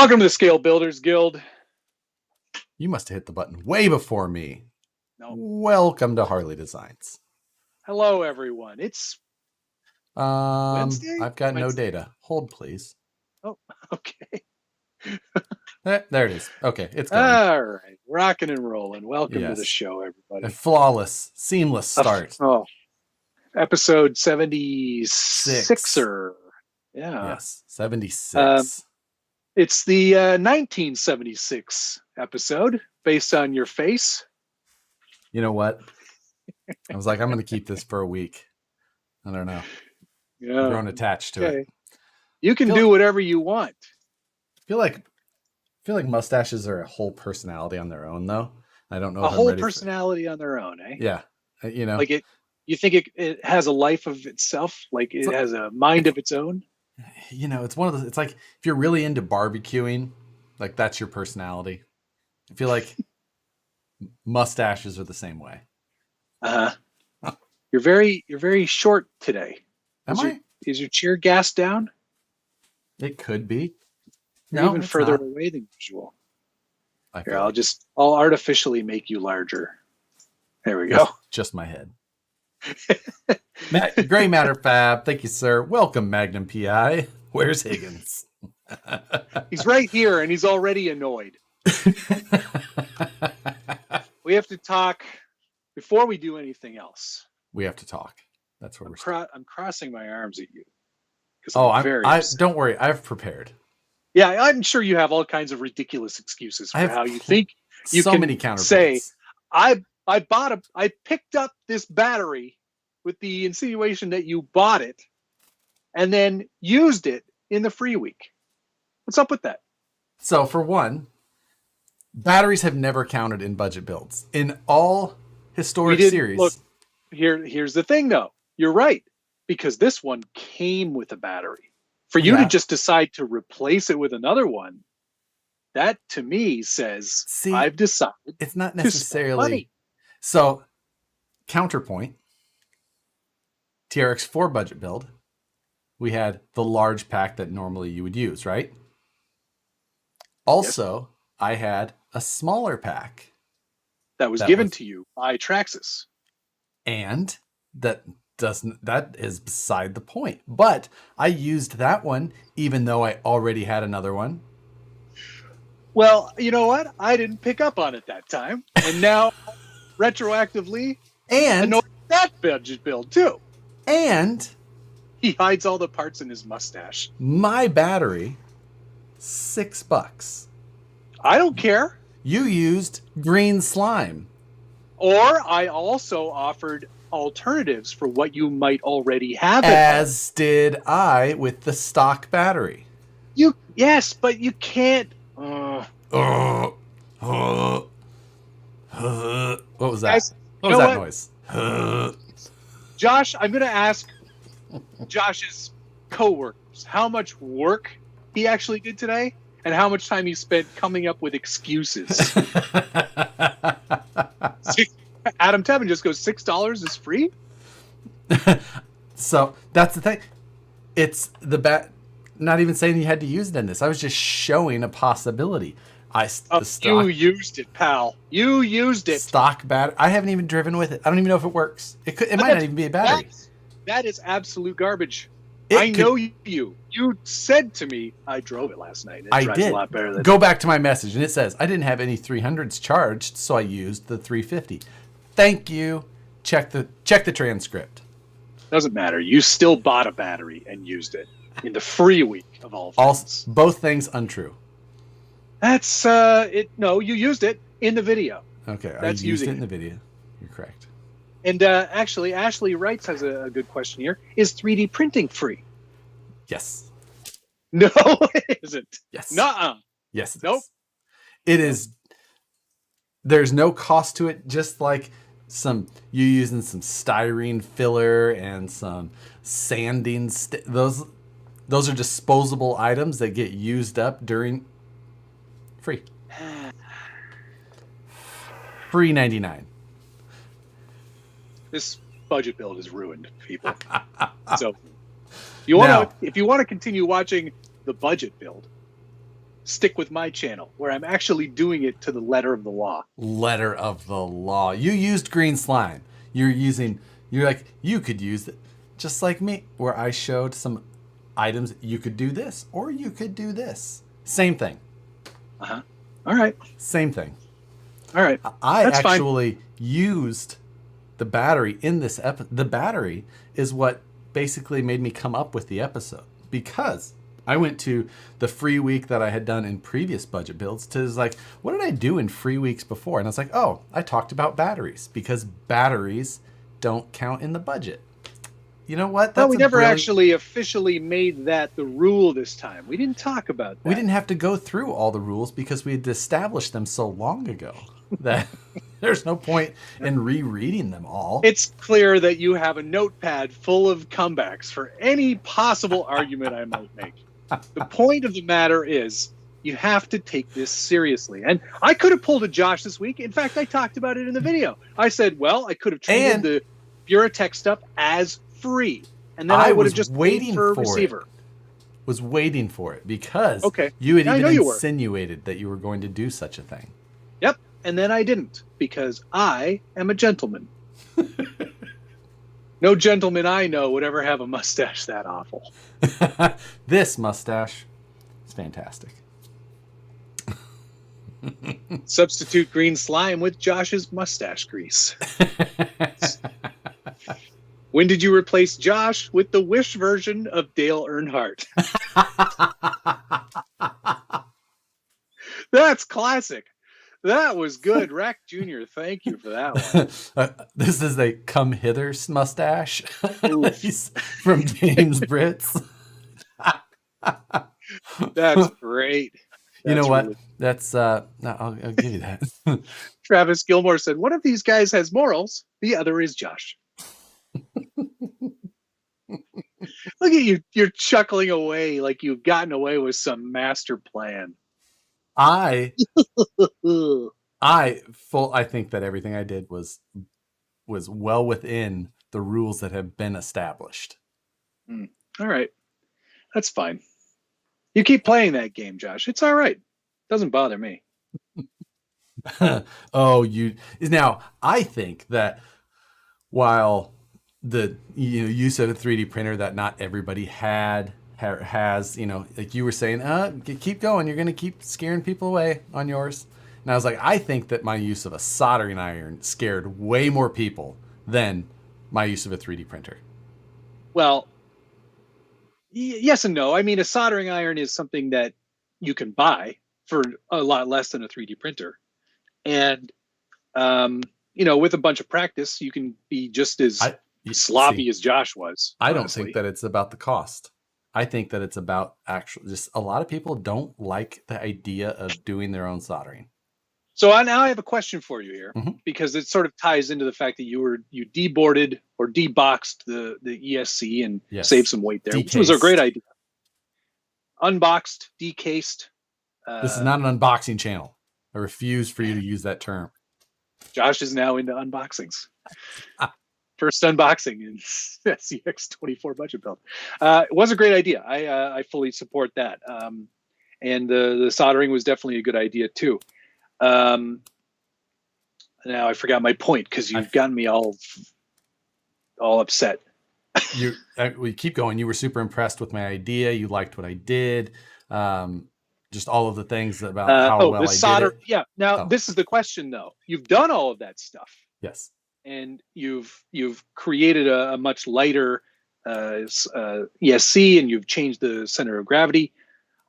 Welcome to the Scale Builders Guild. You must have hit the button way before me. No. Welcome to Harley Designs. Hello, everyone. It's Wednesday? I've got no data. Hold, please. Oh, okay. There it is. Okay, it's going. All right. Rocking and rolling. Welcome to the show, everybody. A flawless, seamless start. Episode 76er. Yeah. Yes, 76. It's the 1976 episode based on your face. You know what? I was like, I'm going to keep this for a week. I don't know. Yeah. I'm grown attached to it. You can do whatever you want. I feel like mustaches are a whole personality on their own, though. I don't know. A whole personality on their own, eh? Yeah. You know, like you think it has a life of itself, like it has a mind of its own. You know, it's one of the. It's like if you're really into barbecuing, like that's your personality. I feel like mustaches are the same way. You're very short today. Is your chair gassed down? It could be. You're even further away than usual. Here, I'll artificially make you larger. There we go. Just my head. Gray Matter Fab, thank you, sir. Welcome, Magnum PI. Where's Higgins? He's right here, and he's already annoyed. We have to talk before we do anything else. We have to talk. That's where I'm crossing my arms at you. Don't worry. I've prepared. Yeah, I'm sure you have all kinds of ridiculous excuses for how you think you can many counterpoints. Say, I picked up this battery with the insinuation that you bought it and then used it in the free week. What's up with that? So for one, batteries have never counted in budget builds. In all historic series. Look, here's the thing though. You're right. Because this one came with a battery. For you to just decide to replace it with another one, that to me says, I've decided it's not necessarily. So, counterpoint, TRX4 budget build, we had the large pack that normally you would use, right? Also, I had a smaller pack. That was given to you by Traxxas. And that is beside the point. But I used that one even though I already had another one. Well, you know what? I didn't pick up on it that time. And now retroactively and that budget build too. And he hides all the parts in his mustache. My battery, $6. I don't care. You used green slime. Or I also offered alternatives for what you might already have. As did I with the stock battery. Yes, but you can't. What was that? What was that noise? Josh, I'm going to ask Josh's coworkers how much work he actually did today and how much time he spent coming up with excuses. Adam Tevin just goes, $6 is free? So that's the thing. It's not even saying you had to use it in this. I was just showing a possibility. You used it, pal. You used it. Stock battery. I haven't even driven with it. I don't even know if it works. It might not even be a battery. That is absolute garbage. I know you. You said to me, I drove it last night. I did. A lot better than Go back to my message, and it says, I didn't have any 300s charged, so I used the 350. Thank you. Check the transcript. Doesn't matter. You still bought a battery and used it in the free week of all things. Both things untrue. That's it. No, you used it in the video. Okay, I used it in the video. You're correct. And actually, Ashley Wrights has a good question here. Is 3D printing free? Yes. No, it isn't. Yes. Nuh-uh. Yes. Nope. It is. There's no cost to it. Just like you using some styrene filler and some sanding. Those are disposable items that get used up during. Free. Free 99. This budget build is ruined, people. So if you want to continue watching the budget build, stick with my channel where I'm actually doing it to the letter of the law. Letter of the law. You used green slime. You're like, you could use it just like me, where I showed some items. You could do this or you could do this. Same thing. Uh-huh. All right. Same thing. All right. I That's actually used the battery in this episode. The battery is what basically made me come up with the episode, because I went to the free week that I had done in previous budget builds to like, what did I do in free weeks before? And I was like, oh, I talked about batteries because batteries don't count in the budget. You know what? Well, we never actually officially made that the rule this time. We didn't talk about that. We didn't have to go through all the rules because we had established them so long ago that there's no point in rereading them all. It's clear that you have a notepad full of comebacks for any possible argument I might make. The point of the matter is you have to take this seriously. And I could have pulled a Josh this week. In fact, I talked about it in the video. I said, well, I could have treated the Buratech stuff as free, and then I would have just waiting for a receiver. Was waiting for it because you had even insinuated that you were going to do such a thing. Yep, and then I didn't because I am a gentleman. No gentleman I know would ever have a mustache that awful. This mustache is fantastic. Substitute green slime with Josh's mustache grease. When did you replace Josh with the Wish version of Dale Earnhardt? That's classic. That was good. Rack Jr., thank you for that one. This is a come hither mustache from James Brits. That's great. You know what? That's I'll give you that. Travis Gilmore said, one of these guys has morals, the other is Josh. Look at you. You're chuckling away like you've gotten away with some master plan. I think that everything I did was well within the rules that have been established. All right. That's fine. You keep playing that game, Josh. It's all right. Doesn't bother me. Now I think that while the use of a 3D printer that not everybody has, like you were saying, keep going, you're going to keep scaring people away on yours. And I was like, I think that my use of a soldering iron scared way more people than my use of a 3D printer. Well, yes and no. I mean, a soldering iron is something that you can buy for a lot less than a 3D printer. And, with a bunch of practice, you can be just as sloppy as Josh was. I don't think that it's about the cost. I think that it's about just a lot of people don't like the idea of doing their own soldering. So now I have a question for you here, because it sort of ties into the fact that you deboarded or deboxed the ESC and saved some weight there, which was a great idea. Unboxed, decased. This is not an unboxing channel. I refuse for you to use that term. Josh is now into unboxings. First unboxing in SCX24 budget build. It was a great idea. I fully support that. And the soldering was definitely a good idea too. Now I forgot my point because you've gotten me all upset. We keep going. You were super impressed with my idea. You liked what I did. Just all of the things about how well I did it. Yeah. Now this is the question though. You've done all of that stuff. Yes. And you've created a much lighter ESC, and you've changed the center of gravity.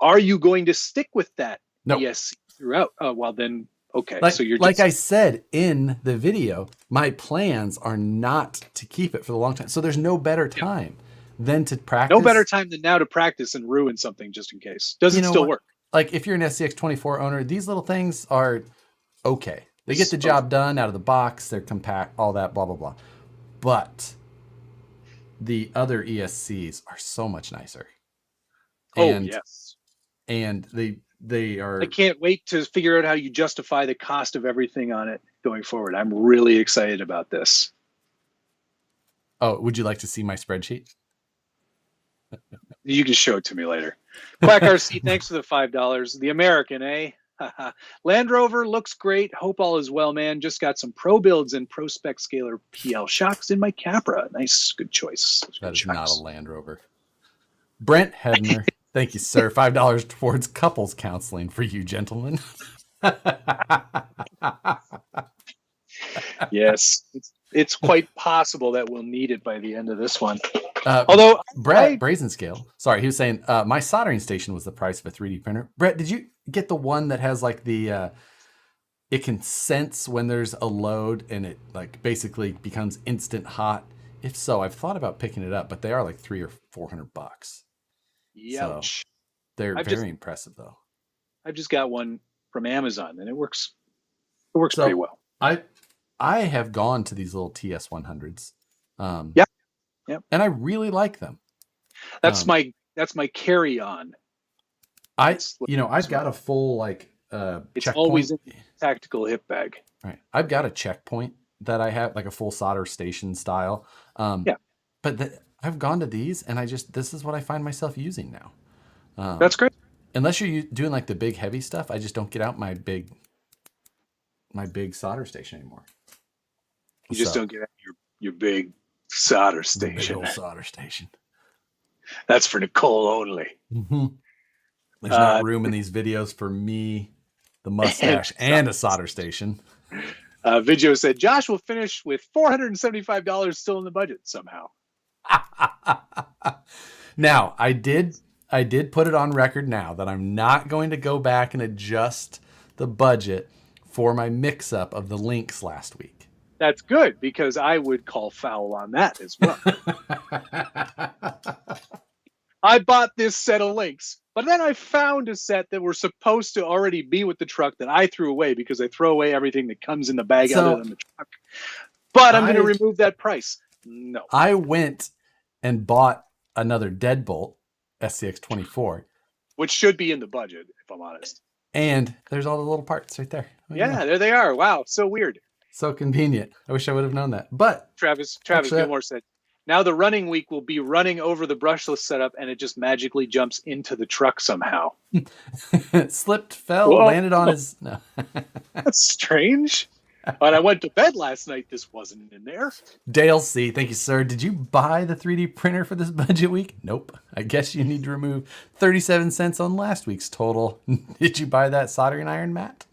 Are you going to stick with that ESC throughout? Oh, well then, okay. So you're like I said in the video, my plans are not to keep it for the long time. So there's no better time than to practice. No better time than now to practice and ruin something just in case. Does it still work? Like if you're an SCX24 owner, these little things are okay. They get the job done out of the box. They're compact, all that, blah, blah, blah. But the other ESCs are so much nicer. Yes. And they are... I can't wait to figure out how you justify the cost of everything on it going forward. I'm really excited about this. Oh, would you like to see my spreadsheet? You can show it to me later. Quack RC, thanks for the $5. The American, eh? Land Rover looks great. Hope all is well, man. Just got some pro builds and pro spec scalar PL shocks in my Capra. Nice, good choice. That is not a Land Rover. Brent Hedner, thank you, sir. $5 towards couples counseling for you, gentlemen. Yes, it's quite possible that we'll need it by the end of this one. Although Brett Brazen Scale, sorry, he was saying my soldering station was the price of a 3D printer. Brett, did you get the one that has like the it can sense when there's a load and it like basically becomes instant hot? If so, I've thought about picking it up, but they are like $300 or $400. Yeah, so they're very impressive though. I've just got one from Amazon and it works pretty well. I have gone to these little TS100s. Yeah. And I really like them. That's my carry-on. I've got a full like it's checkpoint. Always in the tactical hip bag. Right. I've got a checkpoint that I have like a full solder station style. But I've gone to these and this is what I find myself using now. That's great. Unless you're doing like the big heavy stuff, I just don't get out my big solder station anymore. You just don't get out your big solder station. Big old solder station. That's for Nicole only. Mm-hmm. There's not room in these videos for me, the mustache, and a solder station. Video said Josh will finish with $475 still in the budget somehow. Now, I did put it on record now that I'm not going to go back and adjust the budget for my mix-up of the links last week. That's good, because I would call foul on that as well. I bought this set of links, but then I found a set that were supposed to already be with the truck that I threw away because I throw away everything that comes in the bag other than the truck. But I'm going to remove that price. No. I went and bought another deadbolt SCX24. Which should be in the budget, if I'm honest. And there's all the little parts right there. There they are. Wow, so weird. So convenient. I wish I would have known that. But Travis Gilmore said, now the running week will be running over the brushless setup and it just magically jumps into the truck somehow. Slipped, fell, landed on his... No. That's strange. When I went to bed last night, this wasn't in there. Dale C, thank you, sir. Did you buy the 3D printer for this budget week? Nope. I guess you need to remove 37 cents on last week's total. Did you buy that soldering iron mat?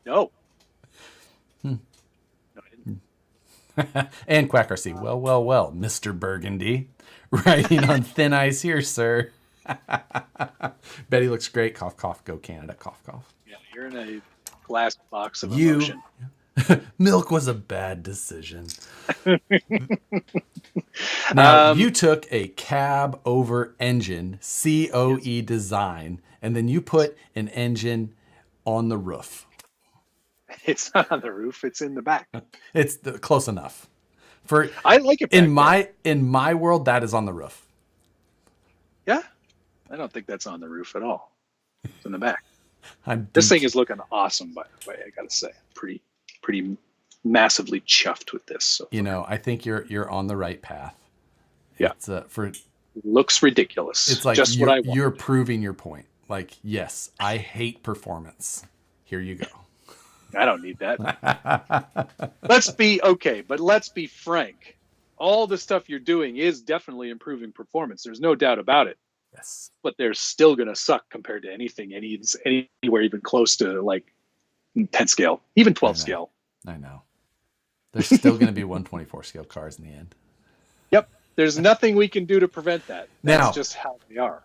No. And Quack RC, well, Mr. Burgundy. Riding on thin ice here, sir. Betty looks great. Cough, cough, go Canada. Cough, cough. Yeah, you're in a glass box of emotion. Milk was a bad decision. Now, you took a cab over engine, COE design, and then you put an engine on the roof. It's not on the roof. It's in the back. It's close enough. I like it. In my world, that is on the roof. Yeah, I don't think that's on the roof at all. It's in the back. This thing is looking awesome, by the way. I gotta say, pretty massively chuffed with this. So I think you're on the right path. Yeah, it looks ridiculous. It's like just what I want. You're proving your point. Like, yes, I hate performance. Here you go. I don't need that. Let's be frank. All the stuff you're doing is definitely improving performance. There's no doubt about it. Yes. But they're still going to suck compared to anything anywhere even close to like 10 scale, even 12 scale. I know. There's still going to be 124 scale cars in the end. Yep. There's nothing we can do to prevent that. That's just how they are.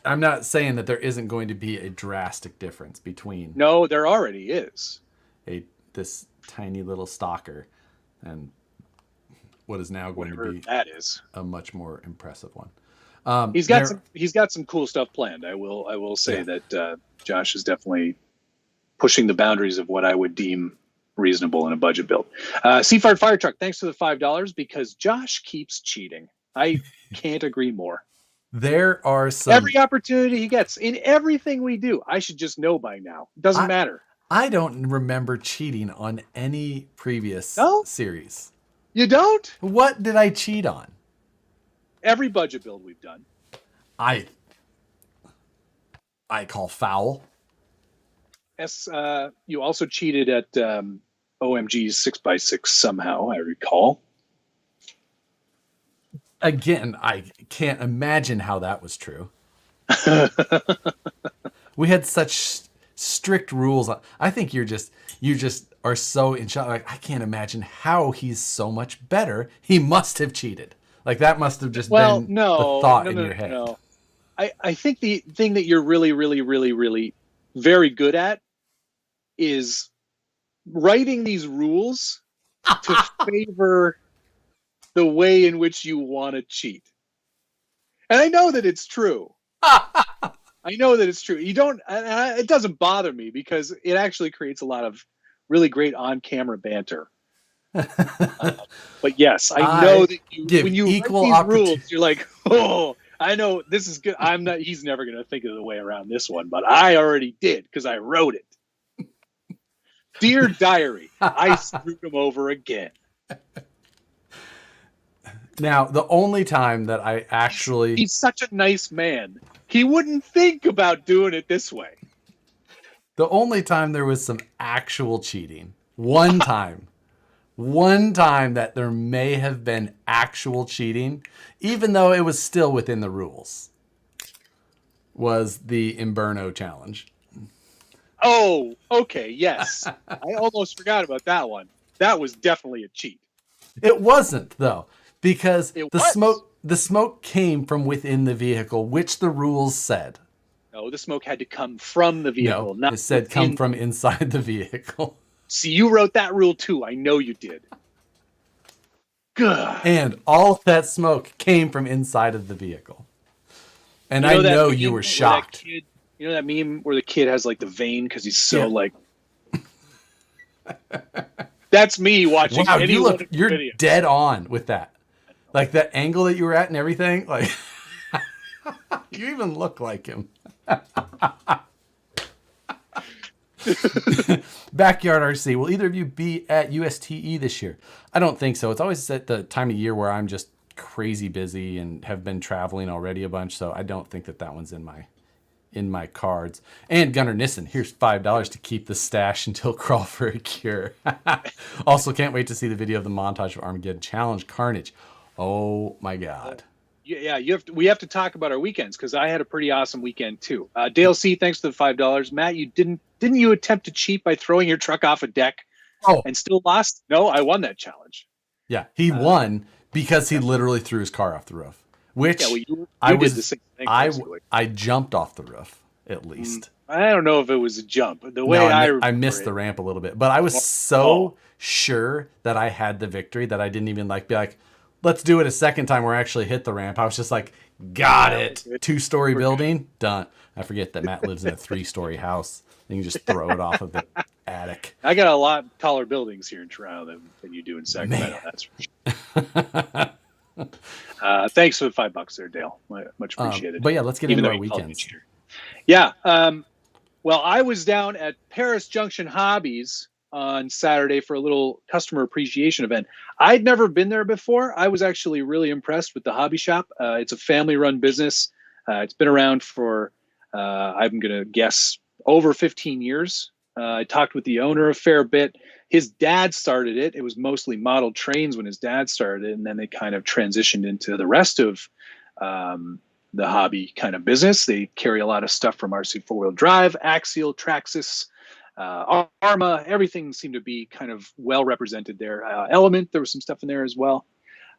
I'm not saying that there isn't going to be a drastic difference between. No, there already is. This tiny little stalker and what is now going to be a much more impressive one. He's got some cool stuff planned. I will say that Josh is definitely pushing the boundaries of what I would deem reasonable in a budget build. Seafire Fire Truck, thanks for the $5 because Josh keeps cheating. I can't agree more. There are some... Every opportunity he gets in everything we do, I should just know by now. Doesn't matter. I don't remember cheating on any previous series. You don't? What did I cheat on? every budget build we've done. I call foul. You also cheated at OMG's 6x6 somehow, I recall. Again, I can't imagine how that was true. We had such strict rules. I think you just are so in shock. Like, I can't imagine how he's so much better. He must have cheated. Like, that must have just been the thought in your head. No. I think the thing that you're really, really, really, really very good at is writing these rules to favor the way in which you want to cheat. And I know that it's true. I know that it's true. You don't, it doesn't bother me because it actually creates a lot of really great on-camera banter. But yes, I know that when you write these rules, you're like, oh, I know this is good. He's never going to think of the way around this one, but I already did because I wrote it. Dear Diary, I screwed him over again. Now, the only time that I actually... He's such a nice man. He wouldn't think about doing it this way. The only time there was some actual cheating, one time that there may have been actual cheating, even though it was still within the rules, was the Inferno challenge. Oh, okay, yes. I almost forgot about that one. That was definitely a cheat. It wasn't, though, because the smoke came from within the vehicle, which the rules said. No, the smoke had to come from the vehicle. No, it said come from inside the vehicle. See, you wrote that rule too. I know you did. Good. And all of that smoke came from inside of the vehicle. And I know you were shocked. You know that meme where the kid has like the vein because he's so like... That's me watching. Wow, you're dead on with that. Like that angle that you were at and everything. Like you even look like him. Backyard RC. Will either of you be at USTE this year? I don't think so. It's always at the time of year where I'm just crazy busy and have been traveling already a bunch. So I don't think that one's in my cards. And Gunnar Nissen, here's $5 to keep the stash until Crawl for a Cure. Also, can't wait to see the video of the montage of Armageddon Challenge Carnage. Oh my God. Yeah, we have to talk about our weekends because I had a pretty awesome weekend too. Dale C, thanks for the $5. Matt, you didn't you attempt to cheat by throwing your truck off a deck and still lost? No, I won that challenge. Yeah, he won because he literally threw his car off the roof. Which I did the same thing. I jumped off the roof at least. I don't know if it was a jump. The way I missed the ramp a little bit, but I was so sure that I had the victory that I didn't even be like, let's do it a second time where I actually hit the ramp. I was just like, got it. 2-story building, done. I forget that Matt lives in a 3-story house. You can just throw it off of the attic. I got a lot taller buildings here in Toronto than you do in Sacramento. That's for sure. Thanks for the $5 there, Dale. Much appreciated. But yeah, let's get into our weekends. Yeah. Well, I was down at Paris Junction Hobbies on Saturday for a little customer appreciation event. I'd never been there before. I was actually really impressed with the hobby shop. It's a family-run business. It's been around for, I'm going to guess, over 15 years. I talked with the owner a fair bit. His dad started it. It was mostly model trains when his dad started it, and then they kind of transitioned into the rest of the hobby kind of business. They carry a lot of stuff from RC 4-wheel drive, Axial, Traxxas, Arma. Everything seemed to be kind of well represented there. Element, there was some stuff in there as well.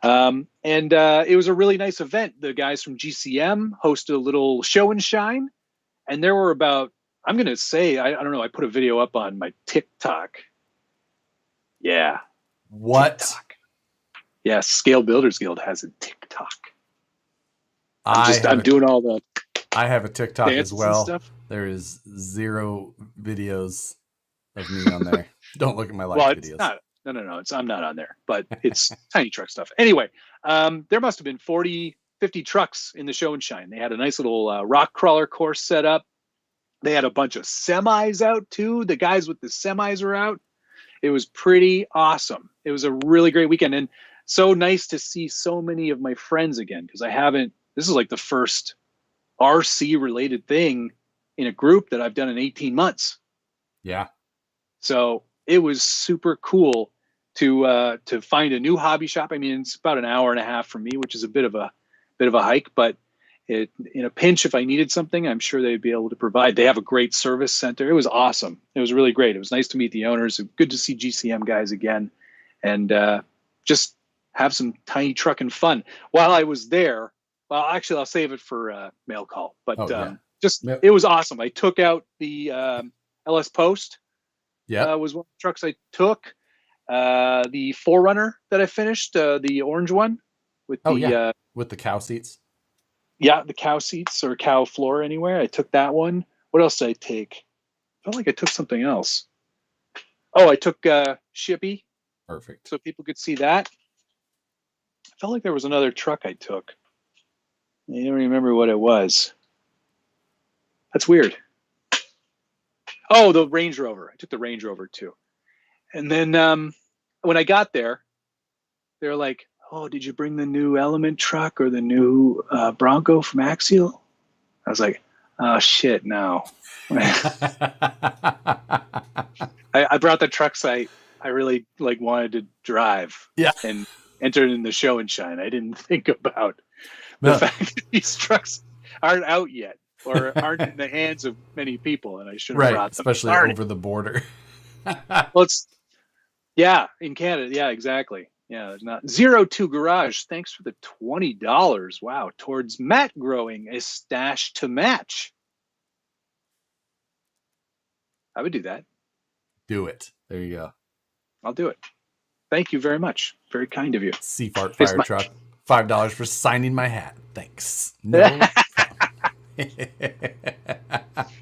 And it was a really nice event. The guys from GCM hosted a little show and shine, and there were about, I'm going to say, I don't know, I put a video up on my TikTok. Yeah. What? TikTok. Yeah, Scale Builders Guild has a TikTok. I'm doing all the... I have a TikTok as well. There is 0 videos of me on there. Don't look at my live videos. Not, no. I'm not on there, but it's tiny truck stuff. Anyway, there must have been 40, 50 trucks in the show and shine. They had a nice little rock crawler course set up. They had a bunch of semis out too. The guys with the semis were out. It was pretty awesome. It was a really great weekend. And so nice to see so many of my friends again, because this is like the first RC related thing in a group that I've done in 18 months. Yeah. So it was super cool to find a new hobby shop. I mean, it's about an hour and a half from me, which is a bit of a hike, but in a pinch, if I needed something, I'm sure they'd be able to provide. They have a great service center. It was awesome. It was really great. It was nice to meet the owners. Good to see GCM guys again, and just have some tiny trucking fun. While I was there, well, actually, I'll save it for mail call. But it was awesome. I took out the LS Post. Yeah, was one of the trucks I took. The Forerunner that I finished, the orange one with with the cow seats. Yeah, the cow seats or cow floor anywhere. I took that one. What else did I take? I felt like I took something else. Oh, I took Shippy. Perfect. So people could see that. I felt like there was another truck I took. I don't remember what it was. That's weird. Oh, the Range Rover. I took the Range Rover too. And then when I got there, they're like, "Oh, did you bring the new Element truck or the new Bronco from Axial?" I was like, "Oh shit, no." I brought the trucks I really wanted to drive. Yeah. And enter in the show and shine. I didn't think about the fact that these trucks aren't out yet or aren't in the hands of many people, and I should have brought them. Especially over the border. Well, in Canada. Yeah, exactly. Yeah, there's not 02 Garage. Thanks for the $20. Wow, towards Matt growing a stash to match. I would do that. Do it. There you go. I'll do it. Thank you very much. Very kind of you. Seafart Fire Truck. $5 for signing my hat. Thanks. No. Did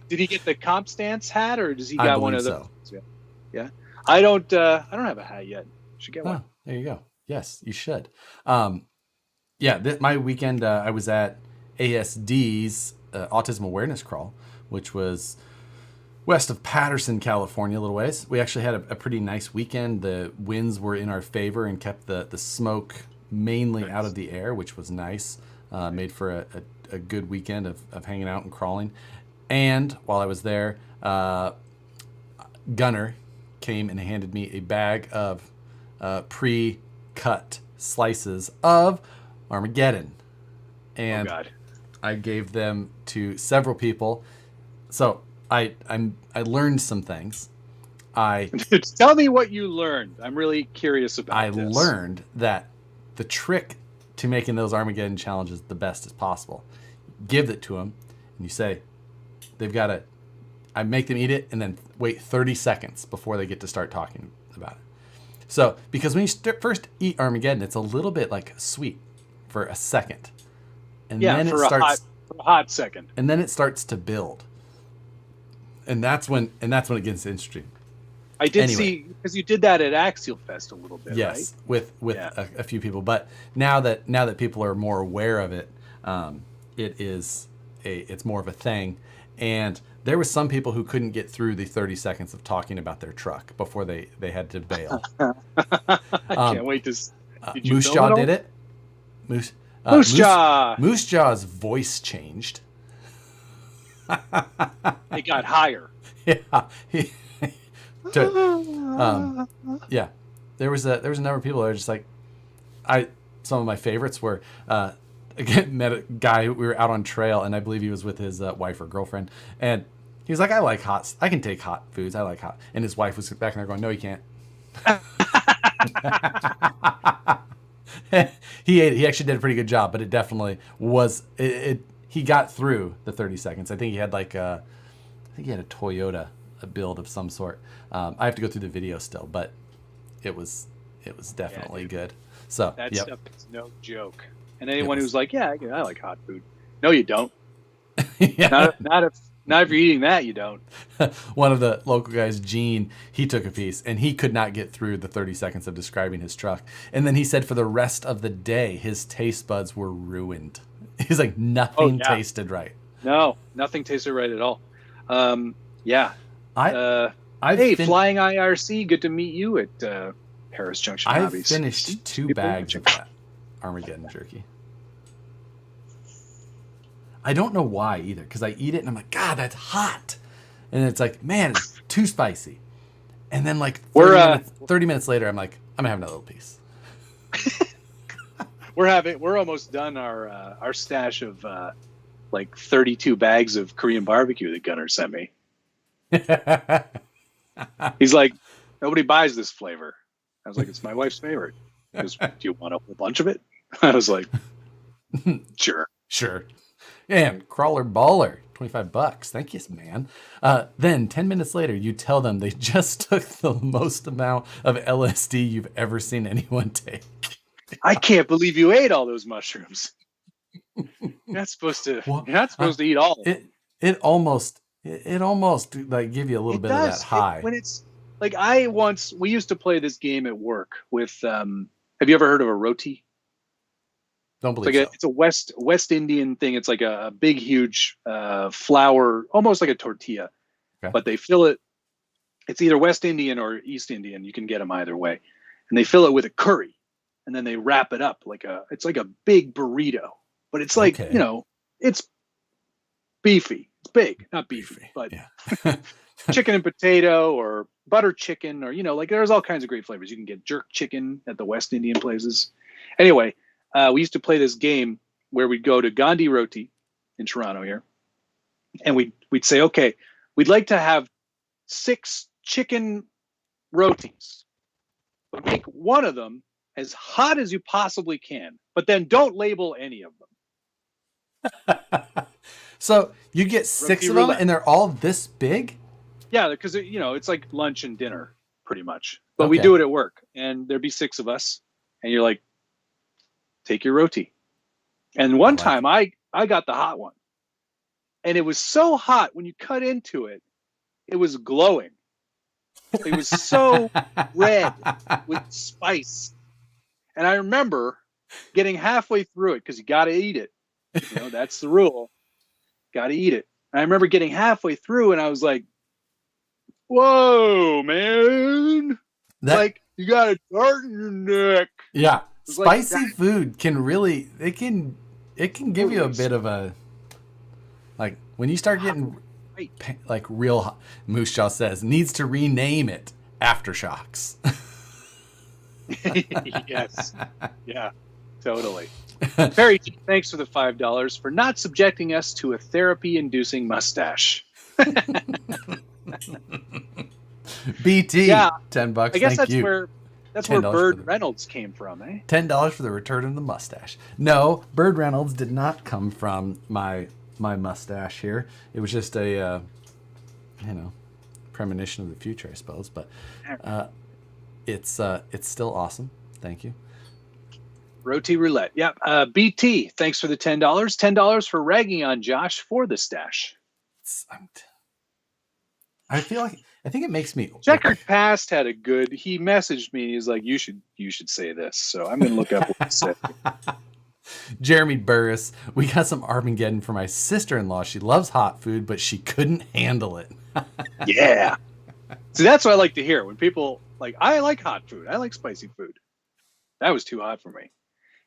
he get the comp stance hat, or does he got one of those? So. Yeah. I don't have a hat yet. Should get one. There you go. Yes, you should. My weekend I was at ASD's Autism Awareness Crawl, which was west of Patterson, California, a little ways. We actually had a pretty nice weekend. The winds were in our favor and kept the smoke mainly out of the air, which was nice. Made for a good weekend of hanging out and crawling. And while I was there, Gunner came and handed me a bag of pre-cut slices of Armageddon. And I gave them to several people. So I learned some things. Tell me what you learned. I'm really curious about this. I learned that the trick to making those Armageddon challenges the best as possible, give it to them, and you say, I make them eat it and then wait 30 seconds before they get to start talking about it. So, because when you first eat Armageddon, it's a little bit like sweet for a second. And then for a hot second. And then it starts to build. And that's when it gets interesting. I did see, because you did that at Axial Fest a little bit, yes, right? with a few people. But now that people are more aware of it, it's more of a thing. And there were some people who couldn't get through the 30 seconds of talking about their truck before they had to bail. I can't wait to. Moose Jaw did it. Moose Jaw. Moose Jaw's voice changed. It got higher. Yeah. Yeah. There was a number of people that were just like, some of my favorites were, again, met a guy, we were out on trail, and I believe he was with his wife or girlfriend, and he was like, I can take hot foods, I like hot, and his wife was back in there going, no, you can't. He actually did a pretty good job, but it definitely was, he got through the 30 seconds. I think he had a Toyota, a build of some sort. I have to go through the video still, but it was definitely good. So that stuff is no joke. And anyone who's like, I like hot food. No, you don't. Yeah. Not if you're eating that, you don't. One of the local guys, Gene, he took a piece and he could not get through the 30 seconds of describing his truck. And then he said for the rest of the day, his taste buds were ruined. He's like, nothing tasted right. No, nothing tasted right at all. Yeah. Flying IRC, good to meet you at Harris Junction I Hobbies. finished 2 bags of that Armageddon jerky. I don't know why either, because I eat it and I'm like, God, that's hot. And it's like, man, it's too spicy. And then like 30 minutes later, I'm like, I'm gonna have another little piece. We're almost done our stash of like 32 bags of Korean barbecue that Gunnar sent me. He's like, nobody buys this flavor. I was like, it's my wife's favorite. He goes, do you want a whole bunch of it? I was like, sure. And crawler baller, $25. Thank you, man. Then 10 minutes later, you tell them they just took the most amount of LSD you've ever seen anyone take. I can't believe you ate all those mushrooms. You're not supposed to eat all of them. It almost like give you a little bit of that high. When it's like we used to play this game at work with have you ever heard of a roti? Don't believe so. It's a West Indian thing. It's like a big, huge flour, almost like a tortilla, but they fill it. It's either West Indian or East Indian. You can get them either way, and they fill it with a curry, and then they wrap it up it's like a big burrito, but it's like it's beefy. It's big, not beefy, but chicken and potato or butter chicken or like there's all kinds of great flavors. You can get jerk chicken at the West Indian places. Anyway. We used to play this game where we'd go to Gandhi Roti in Toronto here, and we'd say, okay, we'd like to have 6 chicken rotis, but make one of them as hot as you possibly can, but then don't label any of them. So you get 6 of them, and they're all this big? Yeah, because it's like lunch and dinner pretty much, but we do it at work, and there'd be 6 of us, and you're like, take your roti. And one time I got the hot one. And it was so hot when you cut into it, it was glowing. It was so red with spice. And I remember getting halfway through it because you got to eat it. That's the rule. Got to eat it. And I remember getting halfway through and I was like, whoa, man. You got a dart in your neck. Yeah. Spicy food can really it can give you a bit of a when you start getting real hot. Moose Jaw says needs to rename it Aftershocks. Yes. Yeah, totally. Perry, thanks for the $5 for not subjecting us to a therapy-inducing mustache. BT, $10. I guess Thank you. That's where Bird Reynolds came from, eh? $10 for the return of the mustache. No, Bird Reynolds did not come from my mustache here. It was just a premonition of the future, I suppose. But it's still awesome. Thank you. Roti roulette. Yep. BT, thanks for the $10. $10 for ragging on Josh for the stash. I think it makes me. Checkered Past had he messaged me. He's like, you should say this. So I'm going to look up what he said. Jeremy Burris, we got some Armageddon for my sister-in-law. She loves hot food, but she couldn't handle it. Yeah. See, that's what I like to hear when people I like hot food. I like spicy food. That was too hot for me.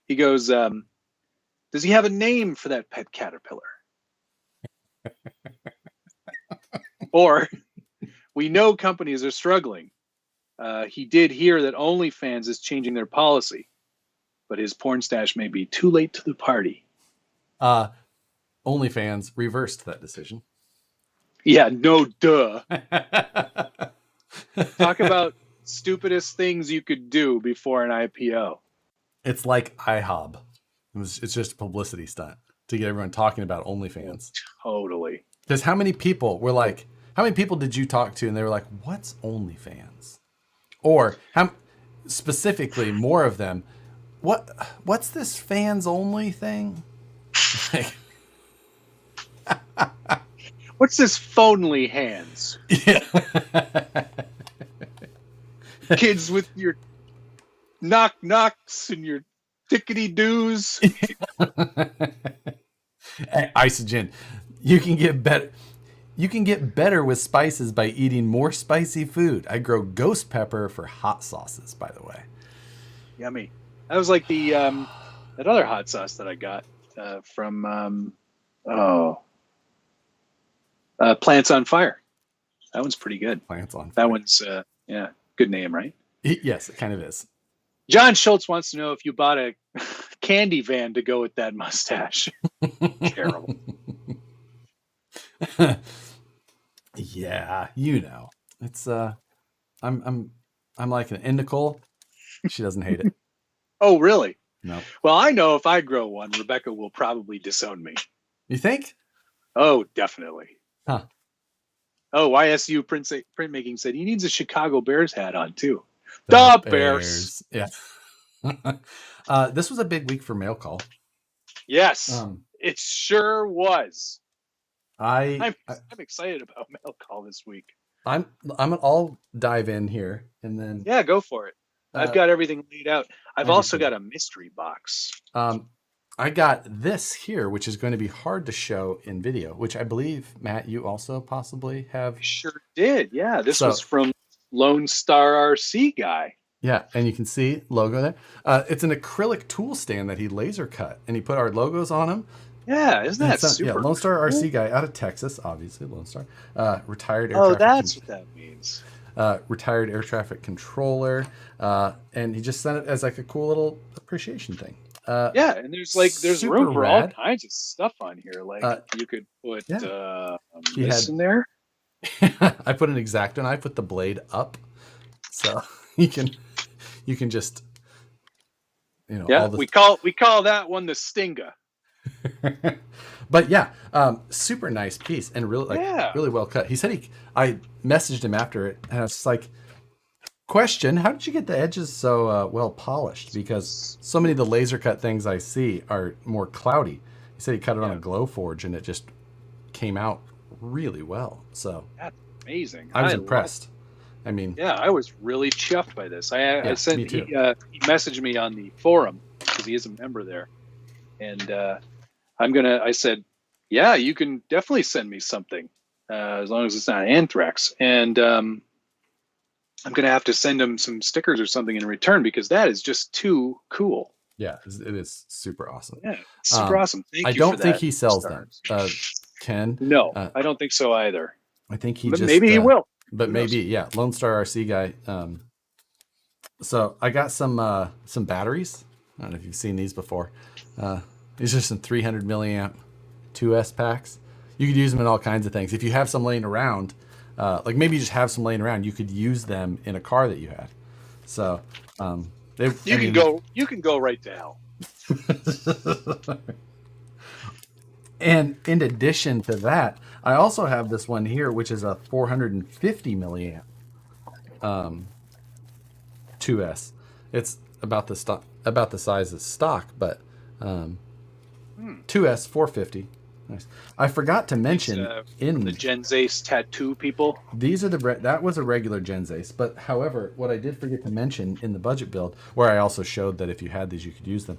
He goes, does he have a name for that pet caterpillar? Or we know companies are struggling. He did hear that OnlyFans is changing their policy, but his porn stash may be too late to the party. OnlyFans reversed that decision. Yeah, no duh. Talk about stupidest things you could do before an IPO. It's like IHOB. It's just a publicity stunt to get everyone talking about OnlyFans. Totally. Because how many people did you talk to and they were like, what's OnlyFans? Or how specifically more of them, what's this fans only thing? What's this phonely hands? Yeah. Kids with your knock knocks and your tickety doos. Isogen, you can get better. You can get better with spices by eating more spicy food. I grow ghost pepper for hot sauces, by the way. Yummy. That was like the that other hot sauce that I got from Plants on Fire. That one's pretty good. Plants on Fire. That one's good name, right? Yes, it kind of is. John Schultz wants to know if you bought a candy van to go with that mustache. Terrible. Yeah, you know. It's I'm like an Nicole. She doesn't hate it. Oh, really? No. Well, I know if I grow one, Rebecca will probably disown me. You think? Oh, definitely. Huh. Oh, YSU printmaking said he needs a Chicago Bears hat on too. The Bears. Yeah. This was a big week for mail call. Yes, it sure was. I'm excited about mail call this week. I'll dive in here and then go for it. I've got everything laid out. I've also got a mystery box. I got this here, which is going to be hard to show in video, which I believe, Matt, you also possibly have. I sure did. Yeah, this was from Lone Star RC guy. Yeah, and you can see logo there. It's an acrylic tool stand that he laser cut, and he put our logos on them. Yeah, isn't that super? Yeah, Lone Star RC guy out of Texas, obviously, Lone Star. Retired air traffic. Oh, that's what that means. Retired air traffic controller, and he just sent it as like a cool little appreciation thing. And there's room for all kinds of stuff on here. Like you could put this in there. I put an X-Acto knife with the blade up, so you can just we call that one the Stinga. But yeah, super nice piece and really well cut. He said I messaged him after it, and I was just like, question, how did you get the edges so well polished? Because so many of the laser cut things I see are more cloudy. He said he cut it on a glow forge, and it just came out really well. So that's amazing. I was impressed. I mean, I was really chuffed by this. I sent he messaged me on the forum because he is a member there, and I said, yeah, you can definitely send me something as long as it's not anthrax, and I'm going to have to send him some stickers or something in return because that is just too cool. Yeah, it is super awesome. Yeah, super awesome. Thank you. I don't think he sells them. Ken? No, I don't think so either. I think he maybe he will. But maybe, Lone Star RC guy. So I got some batteries. I don't know if you've seen these before. These are some 300 milliamp 2S packs. You could use them in all kinds of things. If you have some laying around, like maybe you just have some laying around, you could use them in a car that you had. So you can go right to hell. And in addition to that, I also have this one here, which is a 450 milliamp 2S. It's about the size of stock, but 2S 450. Nice. I forgot to mention in the Genzace tattoo people. These are that was a regular Genzace, but however, what I did forget to mention in the budget build, where I also showed that if you had these, you could use them.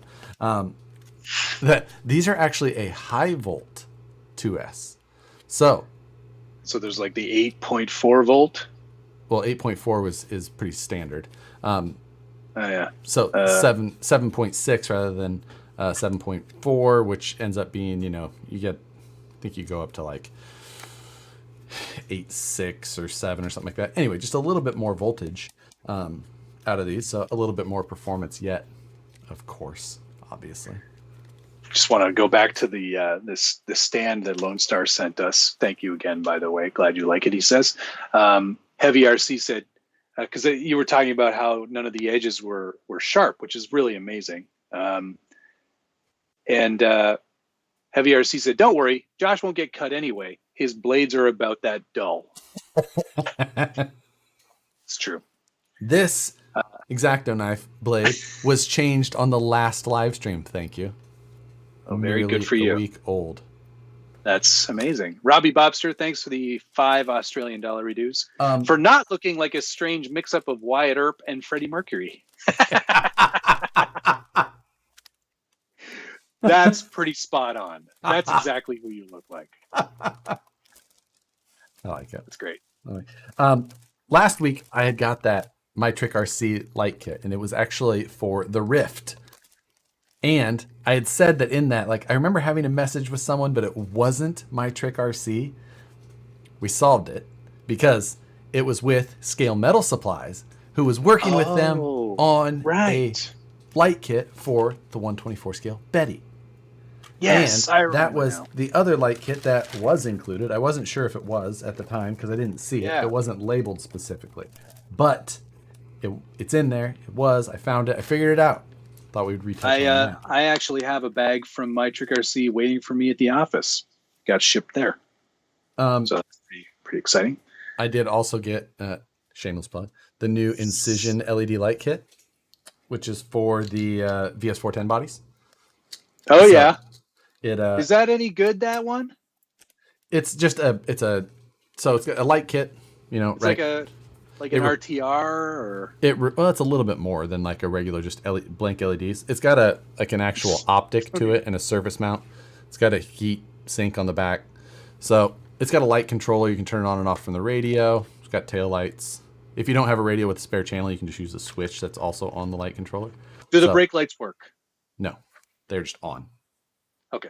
That these are actually a high volt 2S. So there's like the 8.4 volt. Well, 8.4 is pretty standard. So 7.6 rather than 7.4, which ends up being, you get, I think you go up to like 8.6 or 7 or something like that. Anyway, just a little bit more voltage out of these, so a little bit more performance yet, of course, obviously. Just want to go back to the stand that Lone Star sent us. Thank you again, by the way. Glad you like it, he says. Heavy RC said, because you were talking about how none of the edges were sharp, which is really amazing. And Heavy RC said, don't worry, Josh won't get cut anyway. His blades are about that dull. It's true. This X-Acto knife blade was changed on the last live stream. Thank you. Oh, very good for you. A week old. That's amazing. Robbie Bobster, thanks for the $5 Australian reduce for not looking like a strange mix-up of Wyatt Earp and Freddie Mercury. That's pretty spot on. That's exactly who you look like. I like it. It's great. Last week I had got that My Trick RC light kit, and it was actually for the Rift. And I had said that in that, like, I remember having a message with someone, but it wasn't My Trick RC. We solved it because it was with Scale Metal Supplies, who was working with them on a light kit for the 124 scale Betty. Yes, and I remember that was now. the other light kit that was included. I wasn't sure if it was at the time because I didn't see it. It wasn't labeled specifically, but it's in there. It was. I found it. I figured it out. Thought we'd retouch on that. I actually have a bag from My Trick RC waiting for me at the office. Got shipped there. So that's pretty exciting. I did also get, shameless plug, the new Incision LED light kit, which is for the VS410 bodies. Oh, so yeah. Is that any good, that one? It's just it's a light kit, it's right? like an RTR or well, it's a little bit more than like a regular just blank LEDs. It's got an actual optic to it and a surface mount. It's got a heat sink on the back. So it's got a light controller. You can turn it on and off from the radio. It's got tail lights. If you don't have a radio with a spare channel, you can just use the switch that's also on the light controller. Do the brake lights work? No, they're just on. Okay.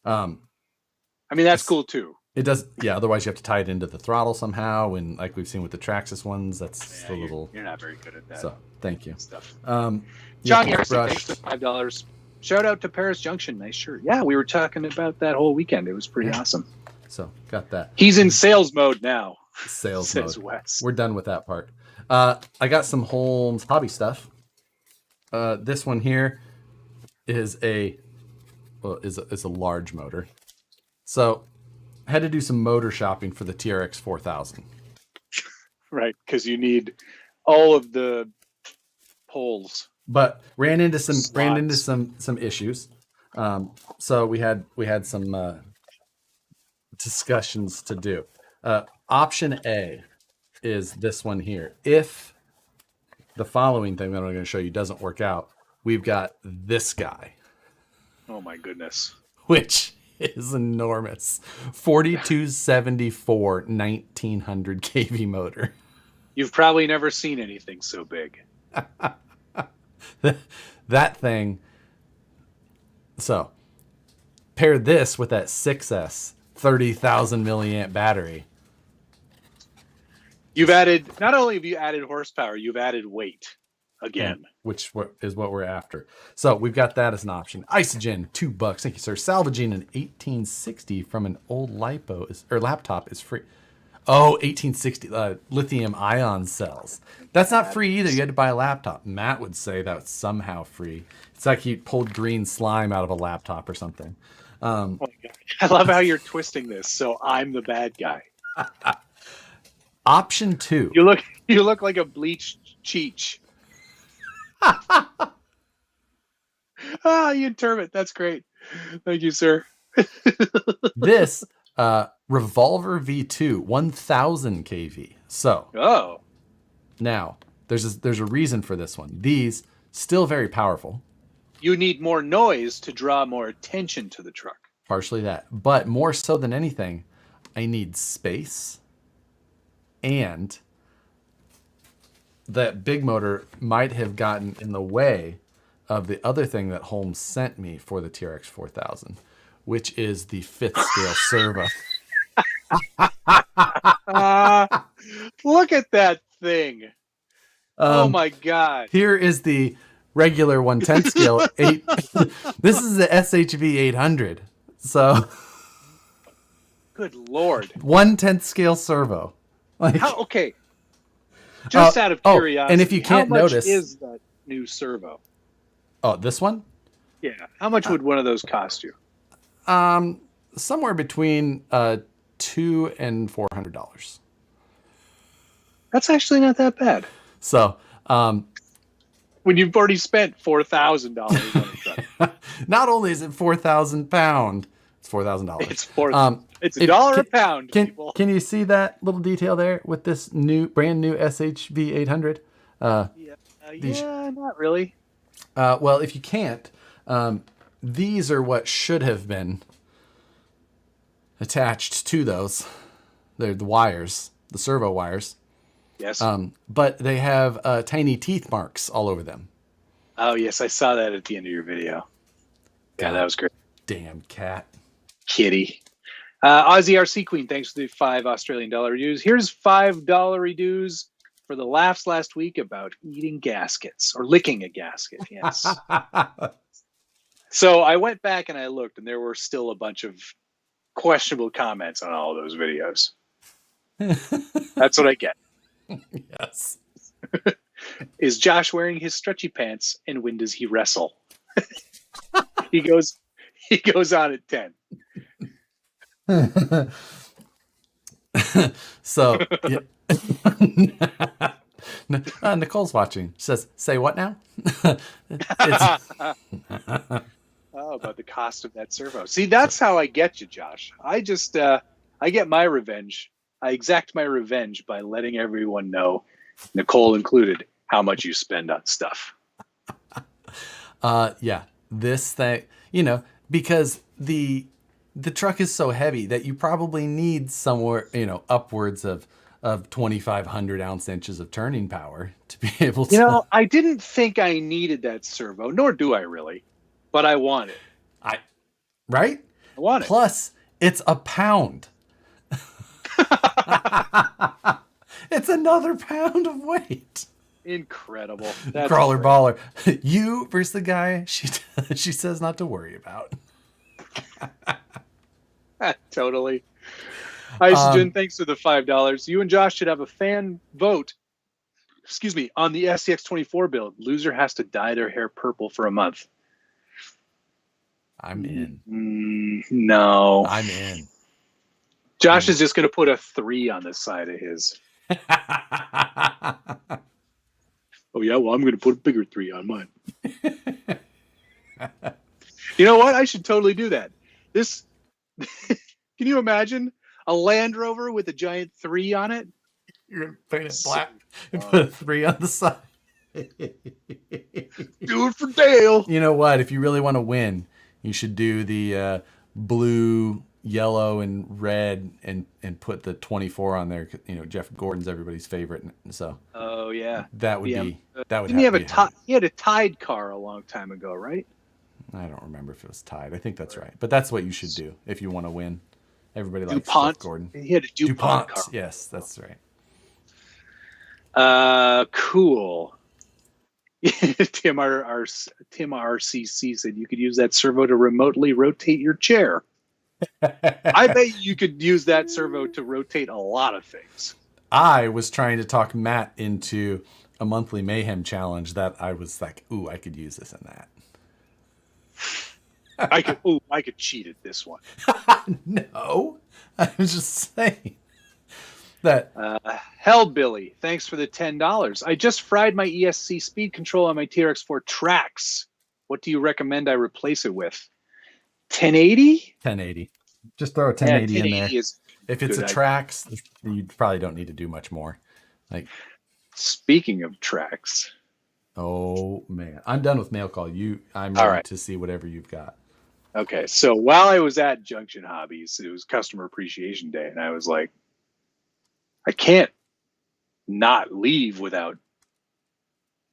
I mean, that's cool too. It does, yeah. Otherwise, you have to tie it into the throttle somehow, and like we've seen with the Traxxas ones, that's a little. You're not very good at that. So, thank you. Stuff. John Harrison, thanks for $5. Shout out to Paris Junction. Nice shirt. Yeah, we were talking about that whole weekend. It was pretty awesome. So, got that. He's in sales mode now. Sales mode. Wes. We're done with that part. I got some Holmes hobby stuff. This one here is a large motor. So I had to do some motor shopping for the TRX 4000. Right, because you need all of the poles. But ran into some issues. So we had some discussions to do. Option A is this one here. If the following thing that I'm going to show you doesn't work out, we've got this guy. Oh my goodness. Which is enormous. 4274 1900 kV motor. You've probably never seen anything so big. That thing. So, pair this with that 6S 30,000 milliamp battery. You've added, not only have you added horsepower, you've added weight again. Which is what we're after. So we've got that as an option. Isogen, $2. Thank you, sir. Salvaging an 1860 from an old laptop is free. Oh, 1860 lithium ion cells. That's not free either. You had to buy a laptop. Matt would say that's somehow free. It's like he pulled green slime out of a laptop or something. Oh my God. I love how you're twisting this. So I'm the bad guy. Option 2. You look like a bleached Cheech. You term it. That's great. Thank you, sir. This Revolver V2 1000 kV. So now there's a reason for this one. These still very powerful. You need more noise to draw more attention to the truck. Partially that, but more so than anything, I need space, and that big motor might have gotten in the way of the other thing that Holmes sent me for the TRX 4000, which is the 5th scale servo. Look at that thing. Oh my God. Here is the regular 1/10 scale. This is the SHV 800. So, good Lord. 1/10 scale servo. Okay. Just out of curiosity. And if you can't notice, how much is that new servo? Oh, this one? Yeah. How much would one of those cost you? Somewhere between $200 and $400. That's actually not that bad. So, when you've already spent $4,000 on a truck. Not only is it 4,000 pound, it's $4,000. It's $1 a pound. Can you see that little detail there with this brand new SHV 800? Yeah, not really. Well, if you can't, these are what should have been attached to those. They're the wires, the servo wires. Yes. But they have tiny teeth marks all over them. Oh, yes. I saw that at the end of your video. Yeah, God that was great. damn cat. Kitty. Aussie RC Queen, thanks for the $5 Australian reduce. Here's $5 reduce for the laughs last week about eating gaskets or licking a gasket. Yes. So I went back and I looked, and there were still a bunch of questionable comments on all of those videos. That's what I get. Yes. Is Josh wearing his stretchy pants, and when does he wrestle? He goes on at 10. So yeah. Nicole's watching. She says, "Say what now?" Oh, about the cost of that servo. See, that's how I get you, Josh. I just I get my revenge. I exact my revenge by letting everyone know, Nicole included, how much you spend on stuff. Yeah, this thing, because the truck is so heavy that you probably need somewhere, upwards of 2,500 ounce inches of turning power to be able to. I didn't think I needed that servo, nor do I really, but I want it. Right? I want it. Plus, it's a pound. It's another pound of weight. Incredible. That's Crawler great. Baller. You versus the guy she says not to worry about. Totally. Isogen, thanks for the $5. You and Josh should have a fan vote. On the SCX24 build. Loser has to dye their hair purple for a month. I'm in. No. I'm in. Josh is just going to put a 3 on the side of his. Oh, yeah? Well, I'm going to put a bigger 3 on mine. You know what? I should totally do that. This... Can you imagine a Land Rover with a giant 3 on it? You're going to paint it black and put a 3 on the side. Do it for Dale. You know what? If you really want to win, you should do the blue, yellow, and red, and put the 24 on there. Jeff Gordon's everybody's favorite. So. Oh yeah. That would be. That would. Didn't he have he had a Tide car a long time ago, right? I don't remember if it was Tide. I think that's right. But that's what you should do if you want to win. Everybody likes DuPont. Jeff Gordon. He had a DuPont car. Yes, that's right. Cool. Tim RCC said you could use that servo to remotely rotate your chair. I bet you could use that servo to rotate a lot of things. I was trying to talk Matt into a monthly mayhem challenge that I was like, ooh, I could use this and that. I could cheat at this one. No, I was just saying that. Hellbilly, thanks for the $10. I just fried my ESC speed control on my TRX4 Trax. What do you recommend I replace it with? 1080? 1080. Just throw a 1080 in there. If it's a Trax, you probably don't need to do much more. Speaking of Trax. Oh man, I'm done with mail call. I'm ready to see whatever you've got. Okay, so while I was at Junction Hobbies, it was Customer Appreciation Day, and I was like, I can't not leave without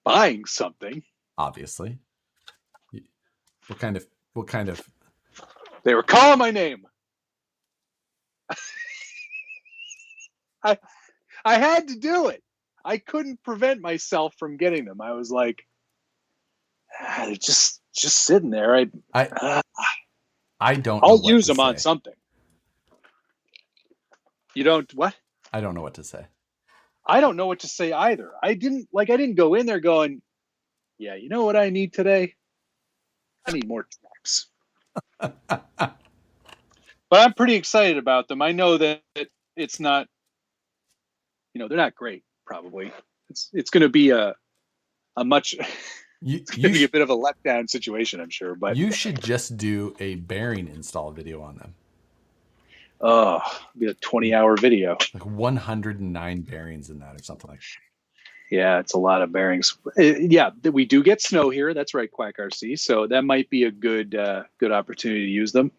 buying something. Obviously. What kind of? They were calling my name. I had to do it. I couldn't prevent myself from getting them. I was like, just sitting there. I don't. I'll use them on something. You don't what? I don't know what to say. I don't know what to say either. I didn't go in there going, yeah, you know what I need today? I need more tracks. But I'm pretty excited about them. I know that it's not, they're not great. Probably it's going to be a much. It's going to be a bit of a letdown situation, I'm sure. But you should just do a bearing install video on them. Oh, be a 20-hour video. Like 109 bearings in that, or something like that. Yeah, it's a lot of bearings. Yeah, we do get snow here. That's right, Quack RC. So that might be a good opportunity to use them.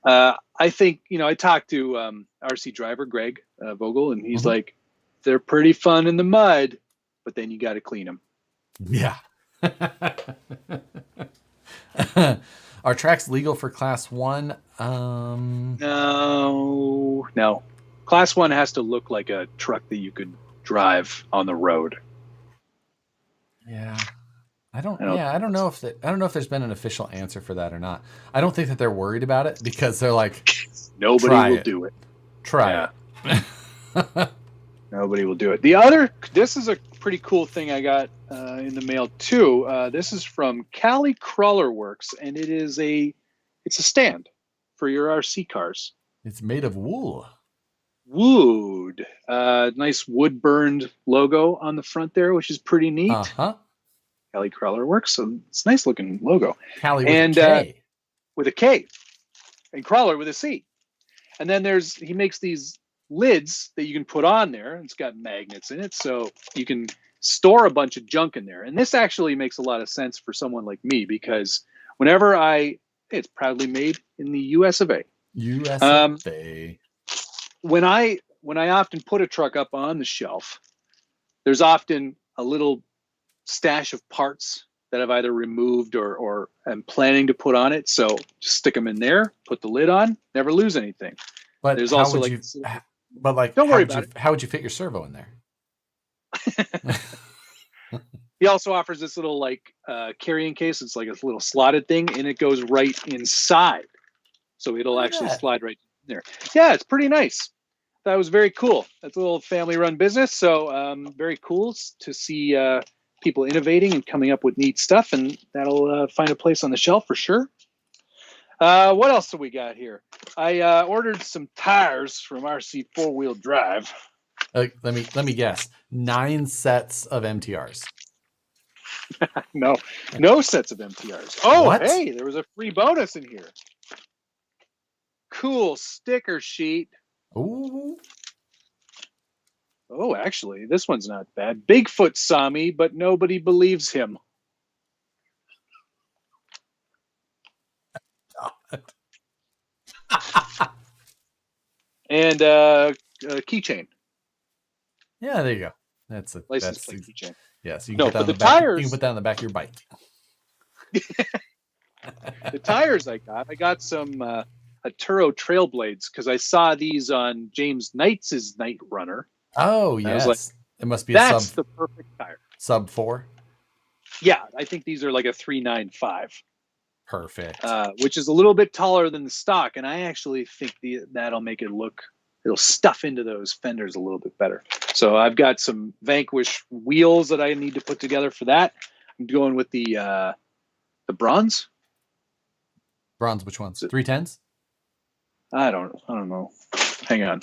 I think, I talked to RC driver Greg Vogel, and he's like, they're pretty fun in the mud, but then you got to clean them. Yeah. Are tracks legal for Class 1? No. Class 1 has to look like a truck that you could drive on the road. Yeah. I don't know if there's been an official answer for that or not. I don't think that they're worried about it because they're like, nobody will do it. Try it. Nobody will do it. This is a pretty cool thing I got in the mail too. This is from Cali Crawler Works, and it's a stand for your RC cars. It's made of wool. Wood. Nice wood burned logo on the front there, which is pretty neat. Cali Crawler Works, so it's a nice looking logo. Cali with a K. With a K, and Crawler with a C. And then he makes these lids that you can put on there. It's got magnets in it, so you can store a bunch of junk in there. And this actually makes a lot of sense for someone like me, because it's proudly made in the US of A. US of A. When I often put a truck up on the shelf, there's often a little stash of parts that I've either removed or am planning to put on it. So just stick them in there, put the lid on, never lose anything. But there's don't worry about it. How would you fit your servo in there? He also offers this little carrying case. It's like a little slotted thing, and it goes right inside. So it'll actually slide right in there. Yeah, it's pretty nice. That was very cool. That's a little family-run business. So very cool to see people innovating and coming up with neat stuff, and that'll find a place on the shelf for sure. What else do we got here? I ordered some tires from RC 4-wheel drive. Let me guess. 9 sets of MTRs. No sets of MTRs. Oh, what? Hey, there was a free bonus in here. Cool sticker sheet. Ooh. Oh, actually, this one's not bad. Bigfoot saw me, but nobody believes him. And a keychain. Yeah, there you go. That's a license plate keychain. Yeah, so you can put that on the back of your bike. The tires I got some Turo Trailblades, because I saw these on James Knight's Night Runner. Oh, yes. Like, it must be that's the perfect tire. Sub 4? Yeah, I think these are like a 395. Perfect. Which is a little bit taller than the stock, and I actually think that'll make it'll stuff into those fenders a little bit better. So I've got some Vanquish wheels that I need to put together for that. I'm going with the bronze. Bronze, which ones? 310s? I don't know. Hang on.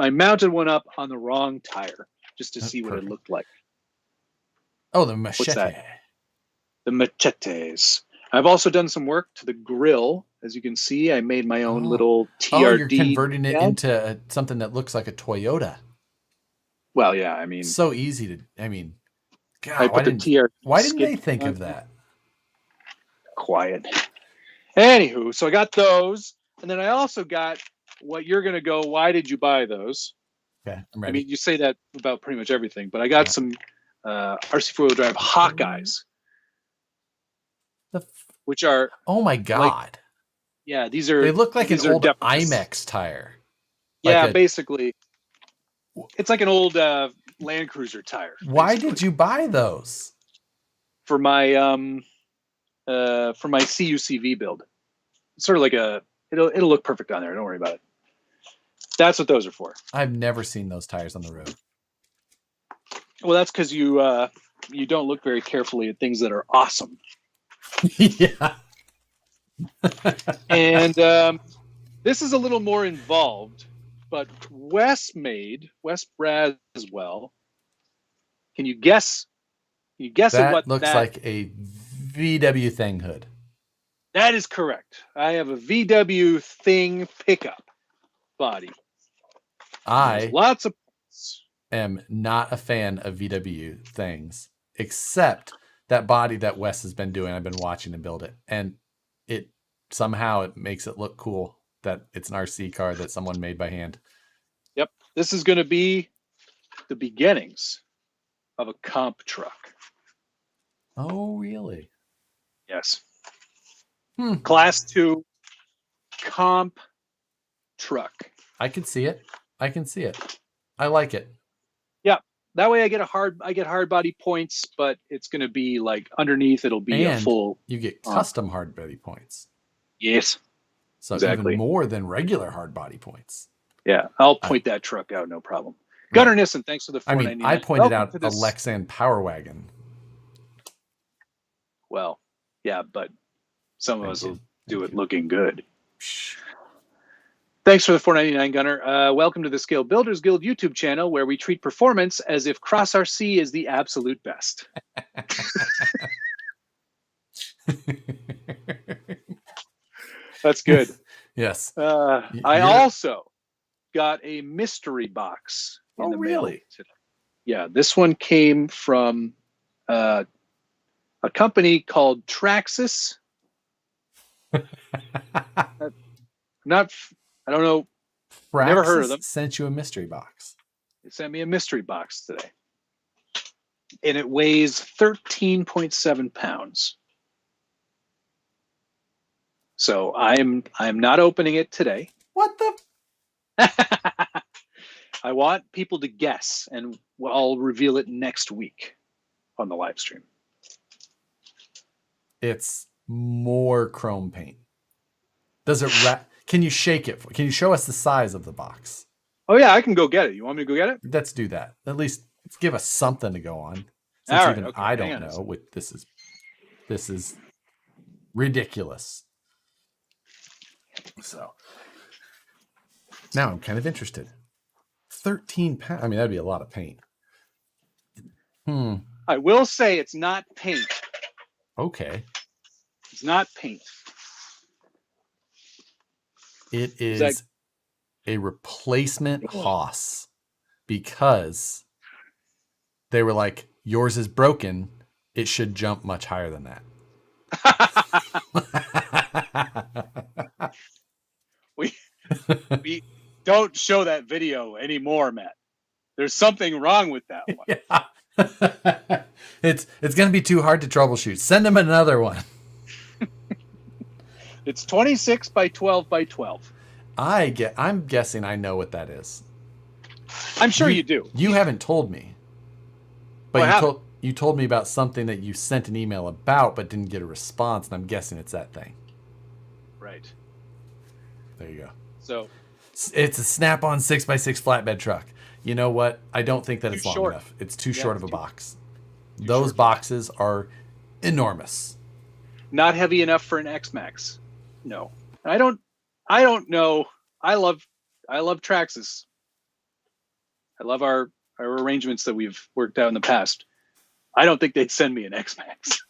I mounted one up on the wrong tire just to see what it looked like. Oh, the machete. What's that? The machetes. I've also done some work to the grill. As you can see, I made my own little TRD. Oh, you're converting it into something that looks like a Toyota. Well, yeah, I mean. So easy to, God, why didn't they think of that? Quiet. Anywho, so I got those. And then I also got what you're going to go, why did you buy those? Okay, I'm ready. I mean, you say that about pretty much everything, but I got some RC 4-wheel drive Hawkeyes. Which are... Oh my God. They look like an old IMAX tire. Yeah, basically. It's like an old Land Cruiser tire. Why did you buy those? For my CUCV build. It's sort of like it'll look perfect on there. Don't worry about it. That's what those are for. I've never seen those tires on the road. Well, that's because you don't look very carefully at things that are awesome. Yeah. And this is a little more involved, but Wes Braswell. Can you guess? At what looks like a VW Thing hood. That is correct. I have a VW Thing pickup body. Lots of am not a fan of VW Things, except that body that Wes has been doing. I've been watching him build it, and it makes it look cool. that it's an RC car that someone made by hand. Yep. This is going to be the beginnings of a comp truck. Oh, really? Yes. Class 2 comp truck. I can see it. I can see it. I like it. Yeah. That way I get hard body points, but it's going to be like underneath it'll be a full. You get custom hard body points. Yes. So even more than regular hard body points. Yeah, I'll point that truck out, no problem. Gunnar Nissen, thanks for the $4.99. I pointed out a Lexan Power Wagon. Well, yeah, but some of us will do it looking good. Thanks for the $4.99, Gunnar. Welcome to the Scale Builders Guild YouTube channel, where we treat performance as if Cross RC is the absolute best. That's good. Yes. I also got a mystery box in the mail today. Yeah, this one came from a company called Traxxas. I don't know. Traxxas never heard of them. Sent you a mystery box. They sent me a mystery box today. And it weighs 13.7 pounds. So I'm not opening it today. What the? I want people to guess, and I'll reveal it next week on the live stream. It's more chrome paint. Does it can you shake it? Can you show us the size of the box? Oh yeah, I can go get it. You want me to go get it? Let's do that. At least give us something to go on. Since all right, even okay, I don't know what this is ridiculous. So now I'm kind of interested. 13 pounds. I mean, that'd be a lot of paint. I will say it's not paint. Okay. It's not paint. It is a replacement Haas, because they were like, yours is broken. It should jump much higher than that. we don't show that video anymore, Matt. There's something wrong with that one. Yeah. It's going to be too hard to troubleshoot. Send them another one. It's 26 by 12 by 12. I'm guessing I know what that is. I'm sure you do. You haven't told me. But you told me about something that you sent an email about but didn't get a response, and I'm guessing it's that thing. Right. There you go. So it's a snap-on 6x6 flatbed truck. You know what? I don't think that it's long short. enough. It's too short of a box. Those boxes are enormous. Not heavy enough for an X-Max. No. I don't know. I love Traxxas. I love our arrangements that we've worked out in the past. I don't think they'd send me an X-Max.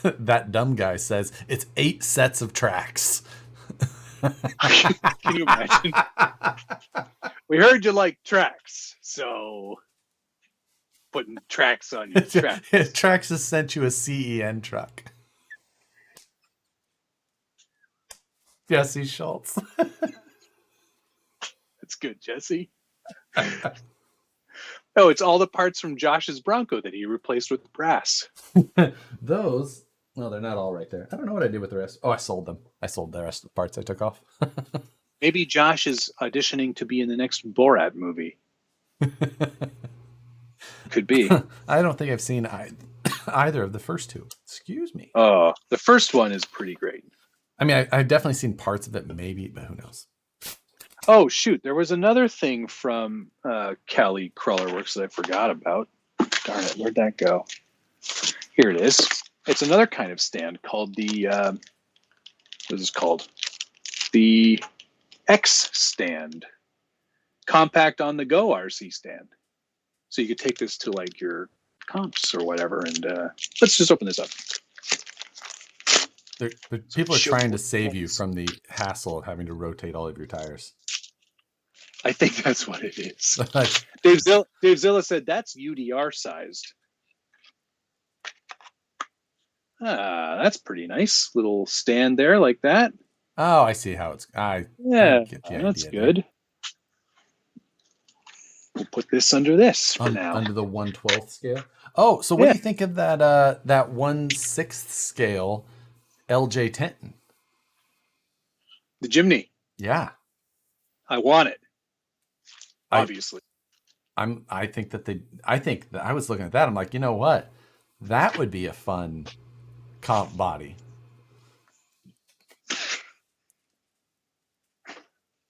That dumb guy says it's 8 sets of tracks. Can you imagine? We heard you like tracks, so putting tracks on your tracks. Traxxas sent you a CEN truck. Jesse Schultz. That's good, Jesse. Oh, it's all the parts from Josh's Bronco that he replaced with brass. Those, well, they're not all right there. I don't know what I did with the rest. Oh, I sold them. I sold the rest of the parts I took off. Maybe Josh is auditioning to be in the next Borat movie. Could be. I don't think I've seen either of the first two. Excuse me. Oh, the first one is pretty great. I mean, I've definitely seen parts of it, maybe, but who knows? Oh, shoot. There was another thing from Cali Crawlerworks that I forgot about. Darn it. Where'd that go? Here it is. It's another kind of stand called the, what is this called? The X stand. Compact on the go RC stand. So you could take this to like your comps or whatever. And let's just open this up. People are trying to save you from the hassle of having to rotate all of your tires. I think that's what it is. Dave Zilla said that's UDR sized. That's pretty nice. Little stand there like that. Oh, I see how it's. I Yeah, get the that's idea there. good. We'll put this under this for now. Under the 1/12 scale. Oh, so what do Yeah, you think of that that 1/6 scale LJ Tenton? the Jimny. Yeah, I want it, I obviously. I think that I was looking at that. I'm like, you know what? That would be a fun comp body.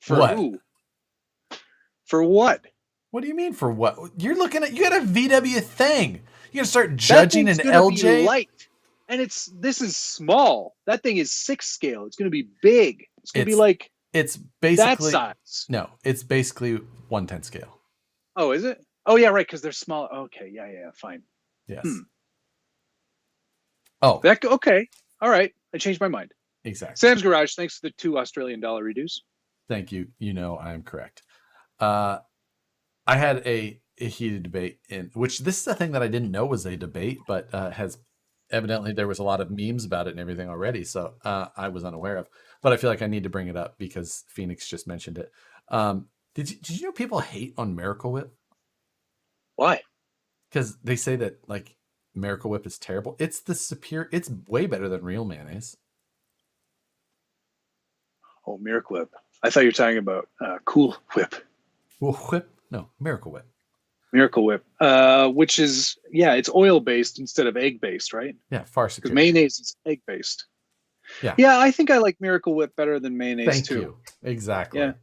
For What? who? For what? What do you mean for what? You're looking at, you got a VW thing. You're gonna start That judging thing's an gonna be LJ? light, and this is small. That thing is 6 scale. It's gonna be big. It's gonna be It's like it's that basically size. no, it's basically 1/10 scale. Oh, is it? Oh yeah, right. Because they're small. Okay, yeah, fine. Yes. Oh, That okay. All right. I changed my mind. exactly. Sam's Garage. Thanks for the $2 Australian reduce. Thank you. You know I am correct. I had a heated debate in which this is a thing that I didn't know was a debate, but has evidently there was a lot of memes about it and everything already. So I was unaware of, but I feel like I need to bring it up because Phoenix just mentioned it. Did you know people hate on Miracle Whip? Why? Because they say that like Miracle Whip is terrible. It's the superior. It's way better than real mayonnaise. Oh, Miracle Whip. I thought you were talking about Cool Whip. Well, Whip? No, Miracle Whip. Miracle Whip, which is it's oil based instead of egg based, right? Yeah, far Because superior. mayonnaise is egg based. Yeah. Yeah, I think I like Miracle Whip better than mayonnaise Thank too. you. Exactly. Yeah.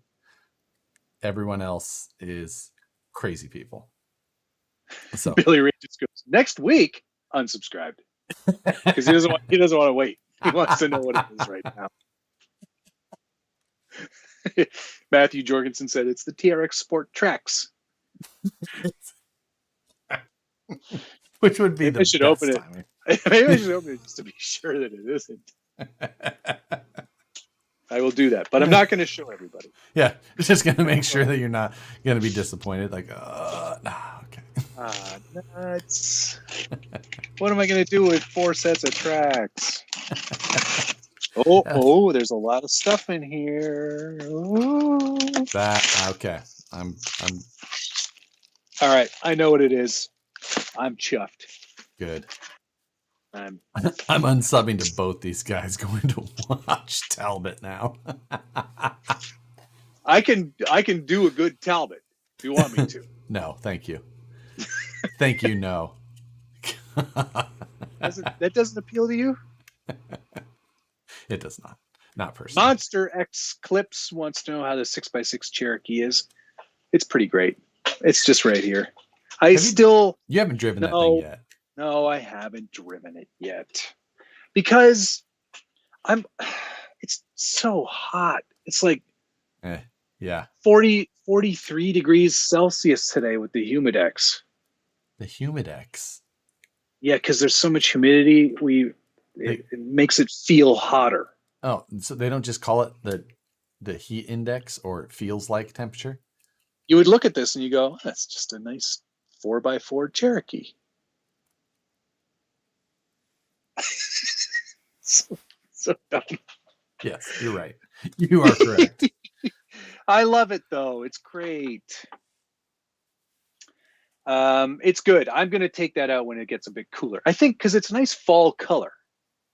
Everyone else is crazy people. So Billy Ray just goes, next week, unsubscribed. Because he doesn't want to wait. He wants to know what it is right now. Matthew Jorgensen said it's the TRX Sport Trax. Which would be Maybe the I should best open it. timing. Maybe I should open it just to be sure that it isn't. I will do that, but I'm not going to show everybody. Yeah, just going to make sure that you're not going to be disappointed. Like, okay. Nuts. What am I going to do with 4 sets of tracks? Oh, there's a lot of stuff in here. Ooh. Okay. I'm All right. I know what it is. I'm chuffed. good. I'm unsubbing to both these guys going to watch Talbot now. I can do a good Talbot if you want me to. No, thank you. Thank you, no. That doesn't appeal to you? It does not. Not personally. Monster X Clips wants to know how the 6x6 Cherokee is. It's pretty great. It's just right here. You haven't driven that thing yet. No, I haven't driven it yet. Because it's so hot. It's like 43 degrees Celsius today with the Humidex. The Humidex? Yeah, because there's so much humidity, it makes it feel hotter. Oh, so they don't just call it the heat index or it feels like temperature? You would look at this and you go, that's just a nice 4x4 Cherokee. so dumb. Yes, you're right. You are correct. I love it though. It's great. It's good. I'm going to take that out when it gets a bit cooler. I think because it's a nice fall color.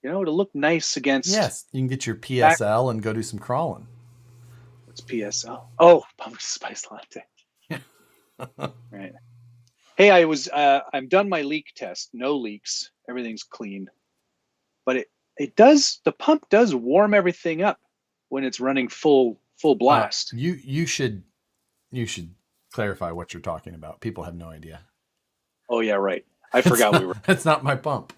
You know, to look nice against. Yes, you can get your PSL and go do some crawling. What's PSL? Oh, pumpkin spice latte. Right. Hey, I'm done my leak test. No leaks. Everything's clean. But the pump does warm everything up when it's running full blast. You should clarify what you're talking about. People have no idea. Oh yeah, right. I forgot we were. That's not my pump.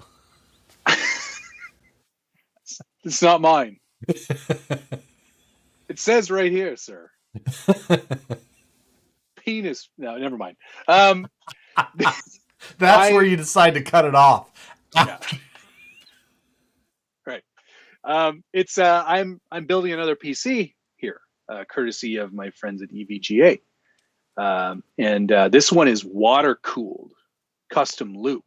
It's not mine. It says right here, sir. Penis. No, never mind. That's where you decide to cut it off. Yeah. Right. It's I'm building another PC here, courtesy of my friends at EVGA. And this one is water cooled, custom loop.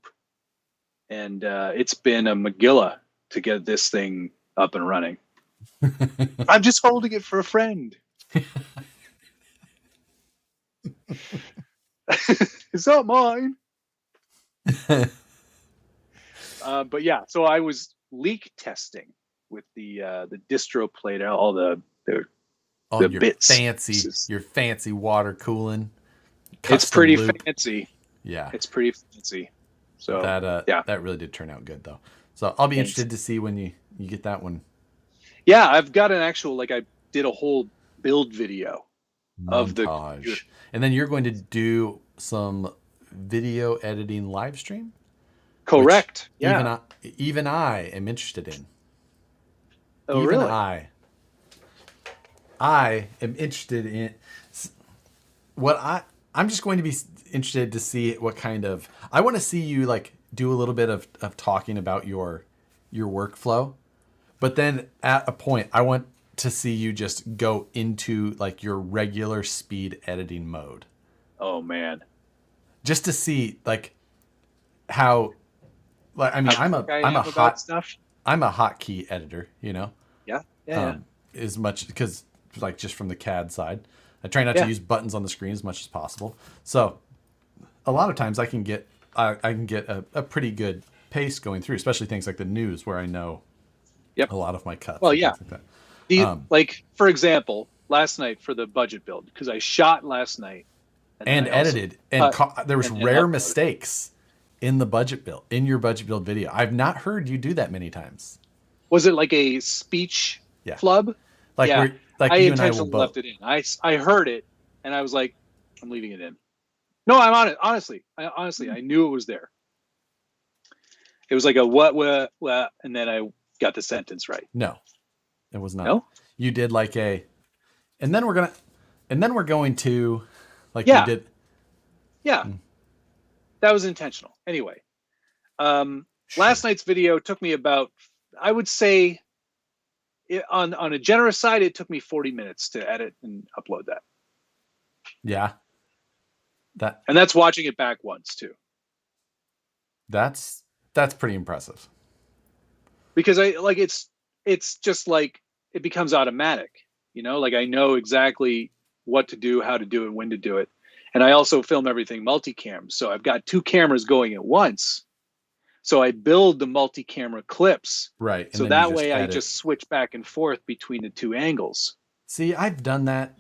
And it's been a Megillah to get this thing up and running. I'm just holding it for a friend. It's not mine. But yeah, so I was leak testing with the distro plate, all the Your bits. fancy water cooling, It's custom pretty loop. fancy. Yeah, It's pretty fancy. So that really did turn out good though. So I'll be Thanks. interested to see when you get that one. Yeah, I've got an actual, like, I did a whole build video of the Montage. And then you're going to do some video editing live stream? correct. Yeah. Even I am interested in. Oh, Even really? I am interested in I'm just going to be interested to see what kind of, I want to see you like do a little bit of talking about your workflow, but then at a point I want to see you just go into like your regular speed editing mode. Oh man. Just to see like how, like, I mean, I'm a hotkey editor, you know? Yeah. Yeah. As much because like just from the CAD side, I try not to use buttons on the screen as much as possible. So a lot of times I can get a pretty good pace going through, especially things like the news where I know a lot of my cuts. Well, yeah. Like that. Like, for example, last night for the budget build, because I shot last night and edited, and there was rare mistakes in the budget build, in your budget build video. I've not heard you do that many times. Was it like a speech flub? Like I intentionally left it in. I heard it and I was like, I'm leaving it in. No, I'm on it. Honestly, I knew it was there. It was like a what, and then I got the sentence right. No, it was not. No? You did like and then we're going to, like, you did. Yeah. That was intentional. Anyway, last night's video took me about, I would say, on a generous side, it took me 40 minutes to edit and upload that. Yeah. And that's watching it back once too. That's pretty impressive. Because it's just like it becomes automatic, you know, like I know exactly what to do, how to do it, when to do it. And I also film everything multicam. So I've got two cameras going at once. So I build the multi-camera clips. Right. So that way I just switch back and forth between the two angles. See, I've done that.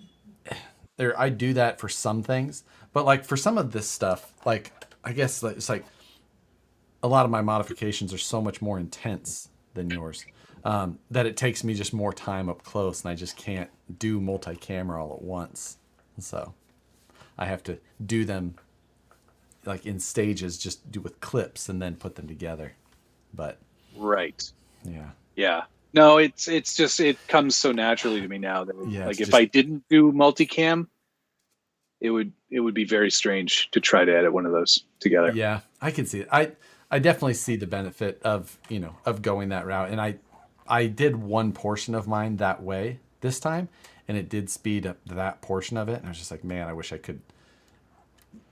I do that for some things, but like for some of this stuff, like I guess it's like a lot of my modifications are so much more intense than yours, that it takes me just more time up close, and I just can't do multi-camera all at once. So I have to do them like in stages, just do with clips and then put them together. But right. Yeah. No, it's just, it comes so naturally to me now that like if I didn't do multicam, it would be very strange to try to edit one of those together. Yeah, I can see it. I definitely see the benefit of, of going that route. And I did one portion of mine that way this time, and it did speed up that portion of it. And I was just like, man, I wish I could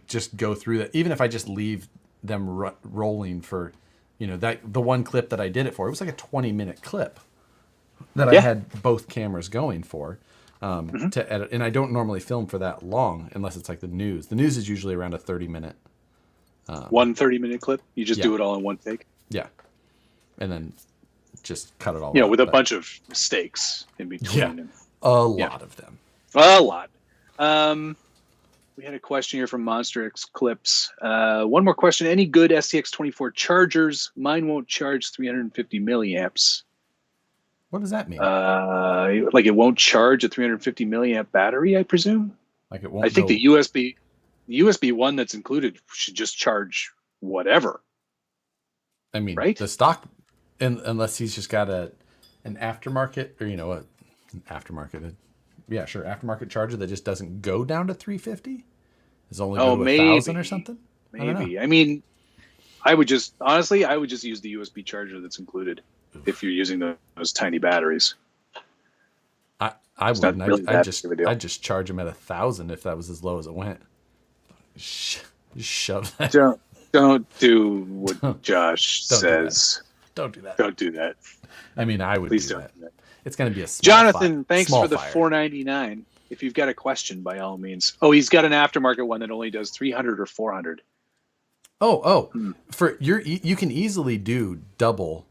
just go through that. Even if I just leave them rolling for, the one clip that I did it for, it was like a 20-minute clip that I had both cameras going for to edit. And I don't normally film for that long unless it's like the news. The news is usually around a 30-minute. 30-minute clip? You just do it all in one take? Yeah. And then just cut it all out. With a bunch of mistakes in between. Yeah, a lot of them. A lot. We had a question here from Monster X Clips. One more question. Any good STX24 chargers? Mine won't charge 350 milliamps. What does that mean? Like it won't charge a 350 milliamp battery, I presume? Like it won't. I think the USB one that's included should just charge whatever. I mean, right? The stock, unless he's just got an aftermarket, or an aftermarket. Yeah, sure, aftermarket charger that just doesn't go down to 350. It's only go to 1,000 or something. Maybe. I mean, I would just use the USB charger that's included. Oof. If you're using those tiny batteries. I wouldn't. Really I'd just charge them at 1,000 if that was as low as it went. Shove that. Don't do what Josh says. Don't do that. Don't do that. I mean, I would. Please don't do that. It's going to be a small Jonathan, thanks small for the fire. $4.99. If you've got a question, by all means. Oh, he's got an aftermarket one that only does 300 or 400. For you can easily do double,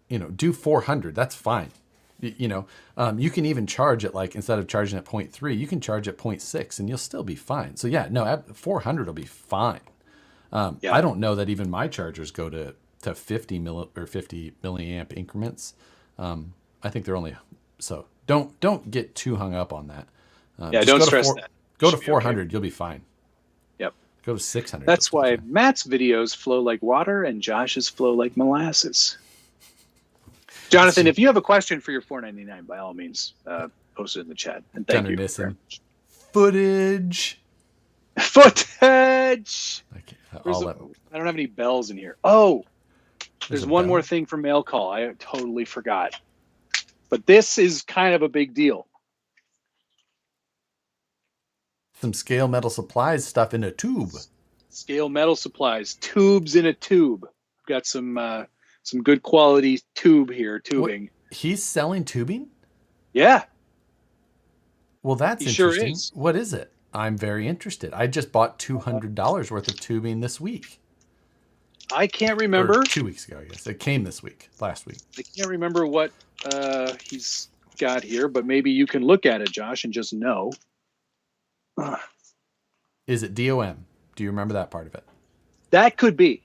do 400. That's fine. You can even charge it, like, instead of charging at 0.3, you can charge at 0.6 and you'll still be fine. So yeah, no, 400 will be fine. I don't know that even my chargers go to 50 milliamp increments. I think they're only, so don't get too hung up on that. Don't stress that. Go to 400, okay. You'll be fine. Yep. Go to 600. That's why Matt's videos flow like water and Josh's flow like molasses. Jonathan, if you have a question for your $4.99, by all means, post it in the chat. And thank you. Footage. I don't have any bells in here. Oh, there's one more thing for mail call. I totally forgot. But this is kind of a big deal. Some Scale Metal Supplies stuff in a tube. Scale Metal Supplies, tubes in a tube. I've got some good quality tubing. What, he's selling tubing? Yeah. Well, that's interesting. Sure is. What is it? I'm very interested. I just bought $200 worth of tubing this week. I can't remember. Or 2 weeks ago, I guess. It came last week. I can't remember what he's got here, but maybe you can look at it, Josh, and just know. Is it DOM? Do you remember that part of it? That could be.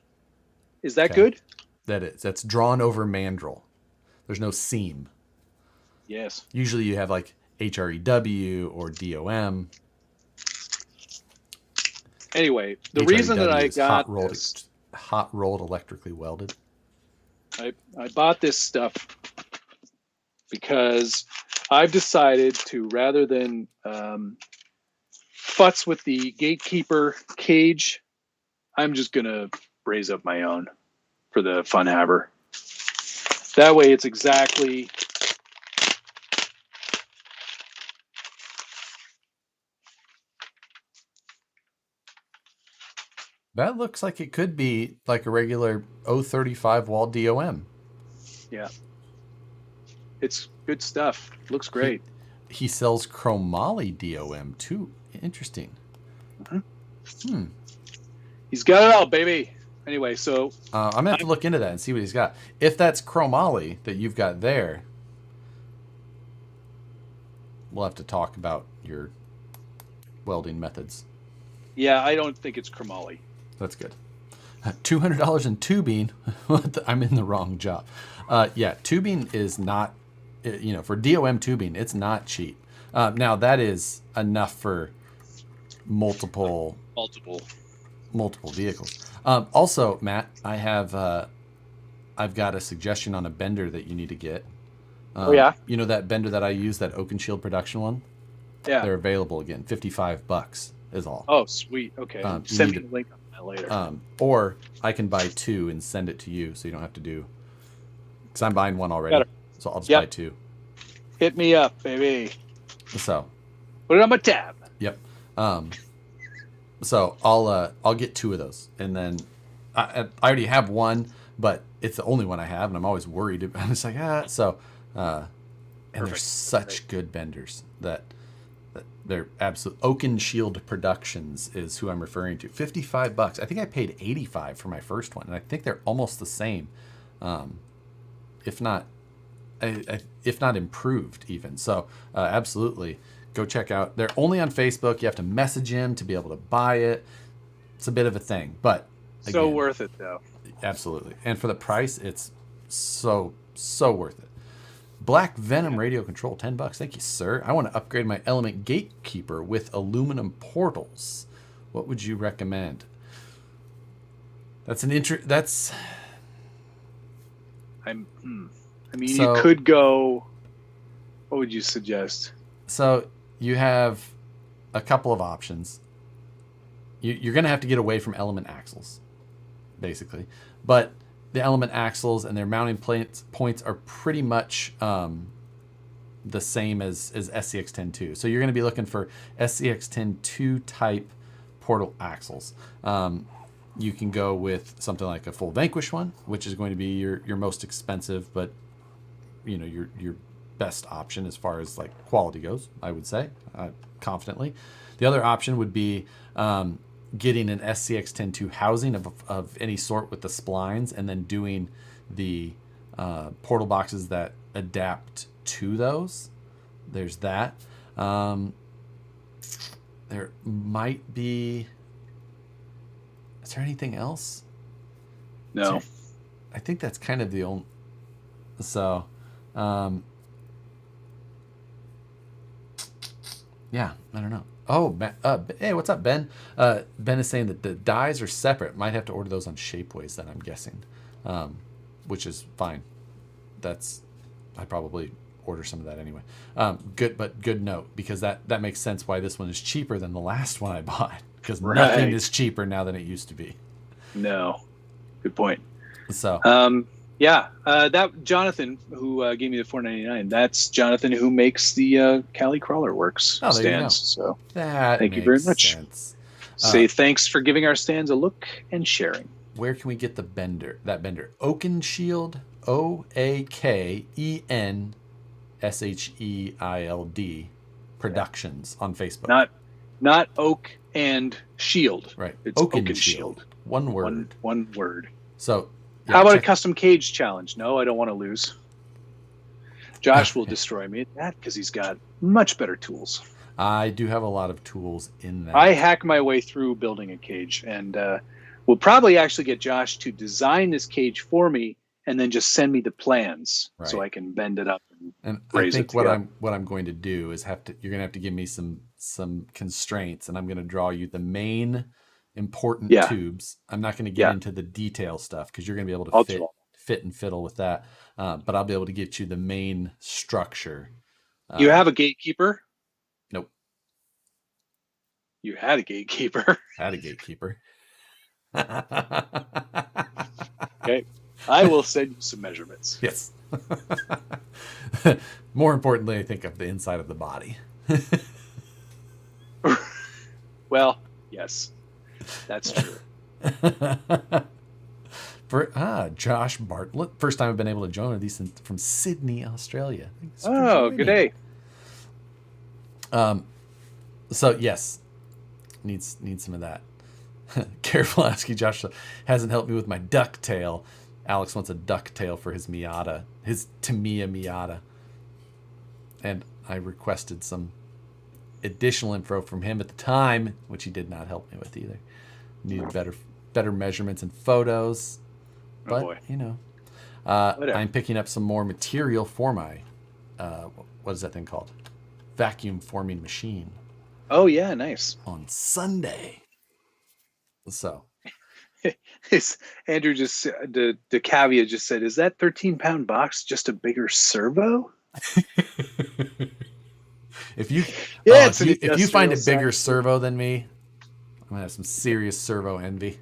Is that good? That is. That's drawn over mandrel. There's no seam. Yes. Usually you have like HREW or DOM. Anyway, the reason that I got hot rolled electrically welded. I bought this stuff because I've decided to, rather than futz with the gatekeeper cage, I'm just gonna raise up my own for the fun haver. That way it's exactly that looks like it could be like a regular 035 wall DOM. Yeah. It's good stuff. Looks great. He sells chromoly DOM too. Interesting. Mm-hmm. He's got it all, baby. Anyway, so I'm gonna have to look into that and see what he's got. If that's chromoly that you've got there, we'll have to talk about your welding methods. Yeah, I don't think it's chromoly. That's good. $200 in tubing. I'm in the wrong job. Yeah, tubing is not, for DOM tubing, it's not cheap. Now that is enough for multiple vehicles. Also, Matt, I have I've got a suggestion on a bender that you need to get. Oh yeah. You know that bender that I use, that Oak and Shield production one? Yeah. They're available again. $55 is all. Oh, sweet. Okay. Send me the link on that later. Or I can buy two and send it to you, so you don't have to do. Because I'm buying one already, so I'll just buy two. Hit me up, baby. So. Put it on my tab. Yep. So I'll get two of those, and then I already have one, but it's the only one I have, and I'm always worried. I'm just like so. And they're such good benders that they're absolute. Oak and Shield Productions is who I'm referring to. $55. I think I paid $85 for my first one, and I think they're almost the same, if not improved even. So absolutely, go check out. They're only on Facebook. You have to message him to be able to buy it. It's a bit of a thing, but again, so worth it though. Absolutely, and for the price, it's so worth it. Black Venom radio control, $10. Thank you, sir. I want to upgrade my Element Gatekeeper with aluminum portals. What would you recommend? That's That's. You could go. What would you suggest? So you have a couple of options. You're going to have to get away from element axles, basically, but the element axles and their mounting points are pretty much the same as SCX-10-2. So you're going to be looking for SCX-10-2 type portal axles. You can go with something like a full Vanquish one, which is going to be your most expensive, but your best option as far as like quality goes, I would say, confidently. The other option would be getting an SCX-102 housing of any sort with the splines, and then doing the portal boxes that adapt to those. There's that. There might be. Is there anything else? No. I think that's kind of the only. So, yeah, I don't know. Oh, hey, what's up, Ben? Ben is saying that the dies are separate. Might have to order those on Shapeways, then I'm guessing, which is fine. I probably order some of that anyway. Good note, because that makes sense why this one is cheaper than the last one I bought, because nothing is cheaper now than it used to be. No, good point. So, that Jonathan who gave me the $4.99. That's Jonathan who makes the Cali Crawler Works stands. So thank you very much. Sense. Say thanks for giving our stands a look and sharing. Where can we get the bender? That bender, Oakenshield, OAKENSHEILD Productions on Facebook. Not Oak and Shield. Right. It's Oakenshield. One word. One word. So. Yeah, how about a custom cage challenge? No, I don't want to lose. Josh will destroy me at that because he's got much better tools. I do have a lot of tools in that. I hack my way through building a cage, and we'll probably actually get Josh to design this cage for me and then just send me the plans so I can bend it up and I think what I'm going to do is you're going to have to give me some constraints, and I'm going to draw you the main important tubes. I'm not going to get into the detail stuff because you're going to be able to fit and fiddle with that. But I'll be able to get you the main structure. You have a gatekeeper? Nope. You had a gatekeeper. Had a gatekeeper. Okay. I will send you some measurements. Yes. More importantly, I think of the inside of the body. Well, yes. That's true. Josh Bartlett. First time I've been able to join these from Sydney, Australia. Oh, good day. So yes, needs some of that. Careful asking. Josh hasn't helped me with my ducktail. Alex wants a ducktail for his Miata, his Tamiya Miata, and I requested some additional info from him at the time, which he did not help me with either. Needed better measurements and photos, but I'm picking up some more material for my what is that thing called? Vacuum forming machine. Oh yeah, nice. On Sunday. So Andrew just the Cavia just said, "Is that 13-pound box just a bigger servo?" If you find a bigger servo than me, I'm gonna have some serious servo envy.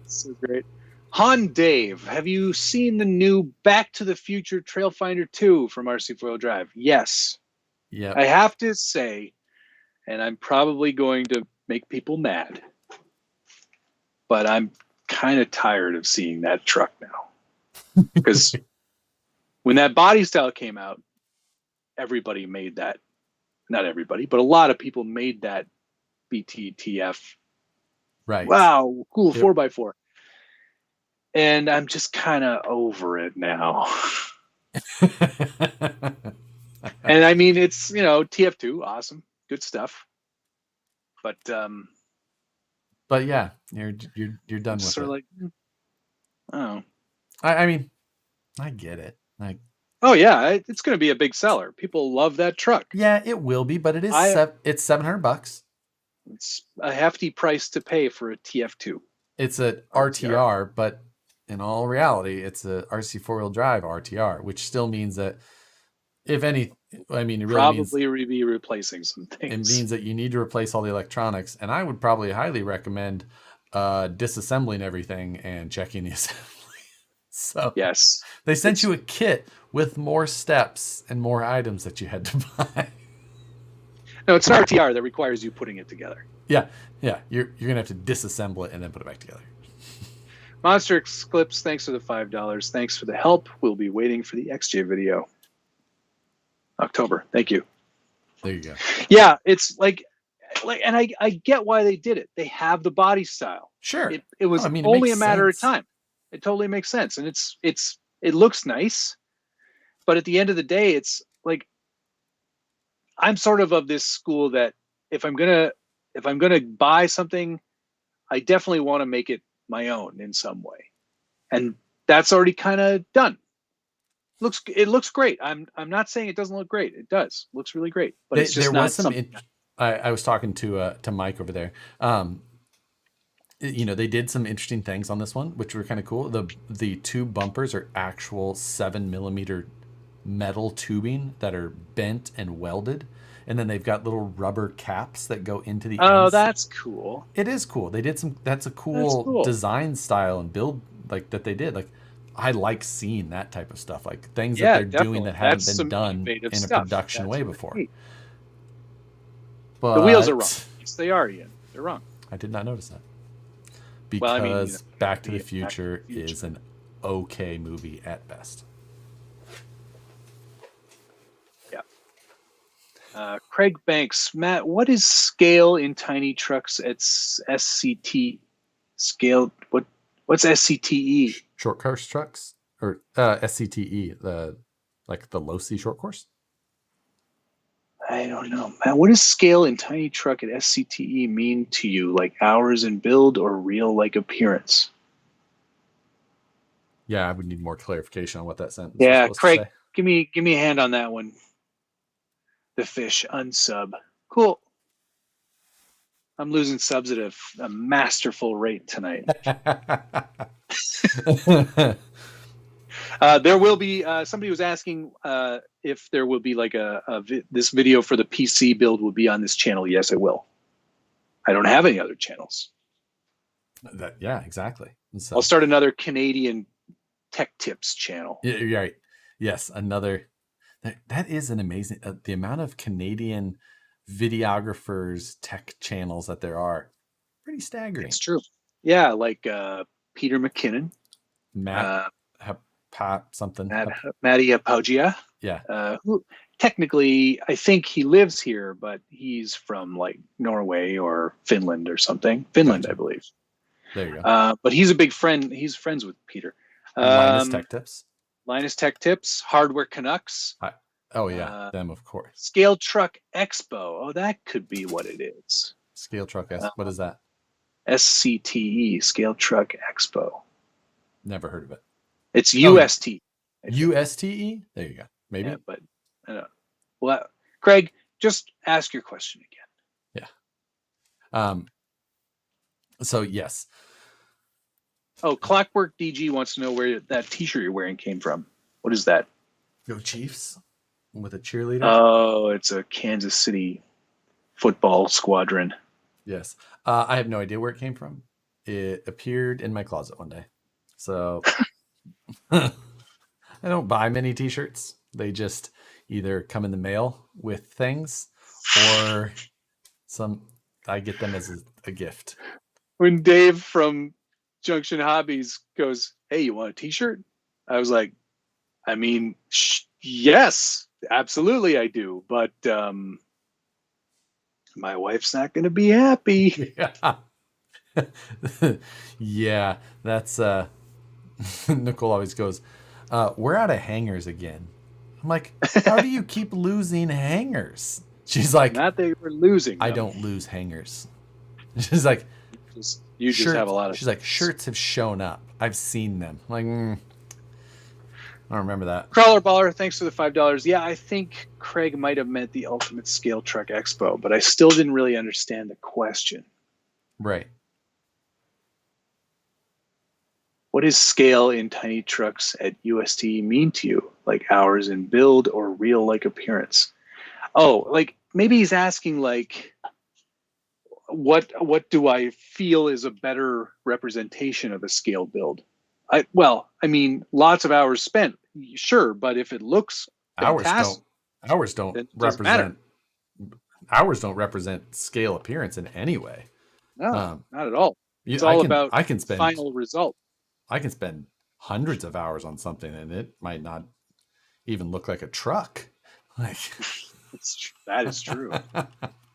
So great. Han Dave, have you seen the new Back to the Future Trailfinder 2 from RC Four-Wheel Drive? Yes. Yeah. I have to say, and I'm probably going to make people mad, but I'm kind of tired of seeing that truck now. Because when that body style came out, everybody made that. Not everybody, but a lot of people made that BTTF. Right. Wow, cool 4x4. And I'm just kind of over it now. And I mean, it's, TF2, awesome, good stuff. But yeah, you're done with sort it. of like, oh, I mean, I get it. Oh yeah, it's going to be a big seller. People love that truck. Yeah, it will be, but it is it's $700. It's a hefty price to pay for a TF2. It's a RTR, but in all reality, it's a RC four-wheel drive RTR, which still means that if any, I mean, it really probably be replacing some things. It means that you need to replace all the electronics, and I would probably highly recommend disassembling everything and checking the assembly. So yes, they sent you a kit with more steps and more items that you had to buy. No, it's an RTR that requires you putting it together. Yeah. You're gonna have to disassemble it and then put it back together. Monster Clips, thanks for the $5. Thanks for the help. We'll be waiting for the XJ video. October. Thank you. There you go. Yeah, it's like, and I get why they did it. They have the body style. Sure. It was only a matter of time. It totally makes sense, and it looks nice, but at the end of the day, it's like, I'm sort of this school that if I'm gonna buy something, I definitely want to make it my own in some way, and that's already kind of done. It looks great. I'm not saying it doesn't look great. It does. It looks really great, but it's just not something. I was talking to Mike over there. They did some interesting things on this one, which were kind of cool. The two bumpers are actual 7mm metal tubing that are bent and welded, and then they've got little rubber caps that go into the ends. That's cool. It is cool. They did that's a cool design style and build like that they did. Like, I like seeing that type of stuff, like things that they're doing that haven't been done in a production way before. But the wheels are wrong. Yes, they are, Ian. They're wrong. I did not notice that. Because Back to the Future is an okay movie at best. Yeah. Craig Banks, Matt, what is scale in tiny trucks at SCT? Scale, what's SCTE? Short course trucks? Or SCTE, the low-C short course? I don't know, Matt. What does scale in tiny truck at SCTE mean to you? Like hours in build or real like appearance? Yeah, I would need more clarification on what that sentence. Yeah, Craig, give me a hand on that one. The fish unsub. Cool. I'm losing subs at a masterful rate tonight. There will be somebody was asking if there will be like this video for the PC build will be on this channel. Yes, it will. I don't have any other channels. Yeah, exactly. So, I'll start another Canadian tech tips channel. Yeah, you're right. Yes, another. That is an amazing the amount of Canadian videographers tech channels that there are. Pretty staggering. It's true. Yeah, like Peter McKinnon, Matty Apoggia. Yeah. Who technically, I think he lives here, but he's from like Norway or Finland or something. Finland, I believe. There you go. But he's a big friend. He's friends with Peter. Linus Tech Tips. Linus Tech Tips. Hardware Canucks. Oh yeah, them of course. Scale Truck Expo. Oh, that could be what it is. Scale Truck Expo. What is that? SCTE. Scale Truck Expo. Never heard of it. It's UST. USTE? There you go. Maybe. Yeah, but well, Craig, just ask your question again. Yeah. So yes. Oh, Clockwork DG wants to know where that T-shirt you're wearing came from. What is that? Go Chiefs with a cheerleader. Oh, it's a Kansas City football squadron. Yes. I have no idea where it came from. It appeared in my closet one day. So I don't buy many T-shirts. They just either come in the mail with things or I get them as a gift. When Dave from Junction Hobbies goes, "Hey, you want a T-shirt?" I was like, I mean, yes, absolutely I do. But my wife's not going to be happy. Yeah. Yeah, that's Nicole always goes, we're out of hangers again. I'm like, how do you keep losing hangers? She's like, not that we're losing. I don't lose hangers. She's like, you just have a lot of. She's like, shirts have shown up. I've seen them. I'm like, I don't remember that. Crawler Baller, thanks for the $5. Yeah, I think Craig might have meant the Ultimate Scale Truck Expo, but I still didn't really understand the question. Right. What does scale in tiny trucks at UST mean to you? Like hours in build or real like appearance? Oh, like maybe he's asking like, what do I feel is a better representation of a scale build? I mean, lots of hours spent, sure, but if it looks fantastic, hours don't represent scale appearance in any way. No, not at all. It's all about I can spend final result. I can spend hundreds of hours on something and it might not even look like a truck. Like that is true,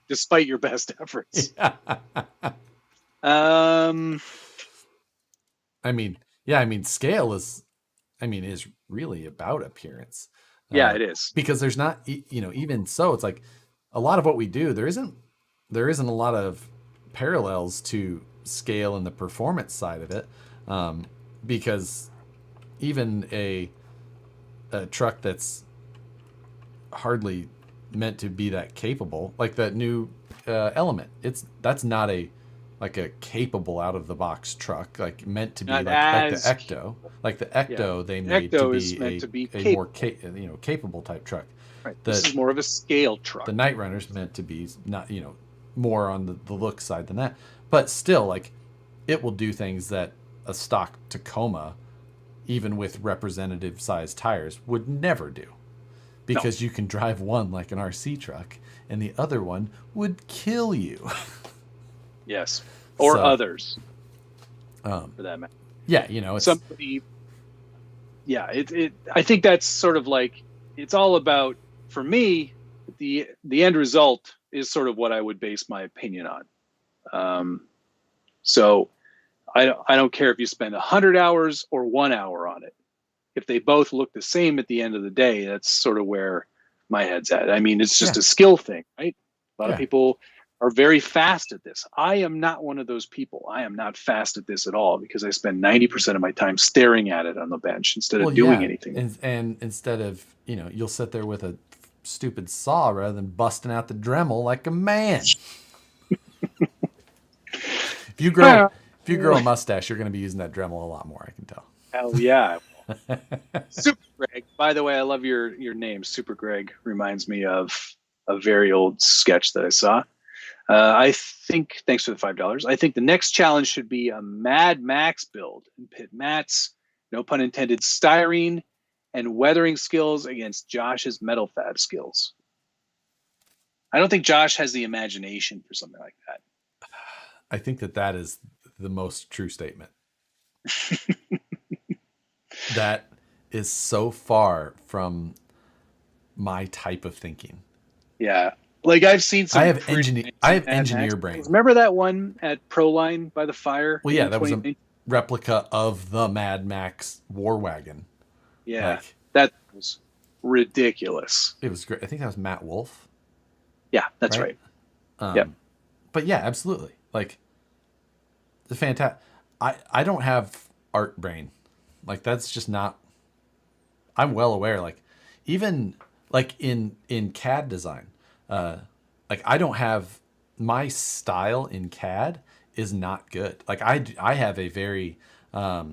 despite your best efforts. yeah. I mean, scale is really about appearance. Yeah, it is. Because there's not, even so, it's like a lot of what we do, there isn't a lot of parallels to scale in the performance side of it. Because even a truck that's hardly meant to be that capable, like that new Element, that's not a capable out of the box truck, like meant to be like the Ecto. Like the Ecto, they made Ecto to is be meant to be a more capable type truck. Right. This is more of a scale truck. The Night Runner's meant to be not, more on the look side than that, but still, like, it will do things that a stock Tacoma, even with representative sized tires, would never do. Because you can drive one like an RC truck, and the other one would kill you. Yes, or others, for that matter. Yeah, it's somebody. Yeah, I think that's sort of like, it's all about, for me, the end result is sort of what I would base my opinion on. So I don't care if you spend 100 hours or 1 hour on it. If they both look the same at the end of the day, that's sort of where my head's at. I mean, it's just a skill thing, right? A lot of people are very fast at this. I am not one of those people. I am not fast at this at all, because I spend 90% of my time staring at it on the bench instead of doing anything. And instead of, you'll sit there with a stupid saw rather than busting out the Dremel like a man. If you grow a mustache, you're going to be using that Dremel a lot more, I can tell. Hell yeah. Super Greg. By the way, I love your name. Super Greg reminds me of a very old sketch that I saw. I think, thanks for the $5. I think the next challenge should be a Mad Max build and pit Matt's, no pun intended, styrene and weathering skills against Josh's metal fab skills. I don't think Josh has the imagination for something like that. I think that is the most true statement. That is so far from my type of thinking. Yeah. Like, I've seen some. I have engineer brain. Remember that one at Proline by the fire? Well, yeah, that was a replica of the Mad Max War Wagon. Yeah, that was ridiculous. It was great. I think that was Matt Wolf. Yeah, that's right. But yeah, absolutely. Like, the fantastic. I don't have art brain. Like, that's just not. I'm well aware. Like, even like in CAD design, like, I don't have, my style in CAD is not good. Like, I have a very a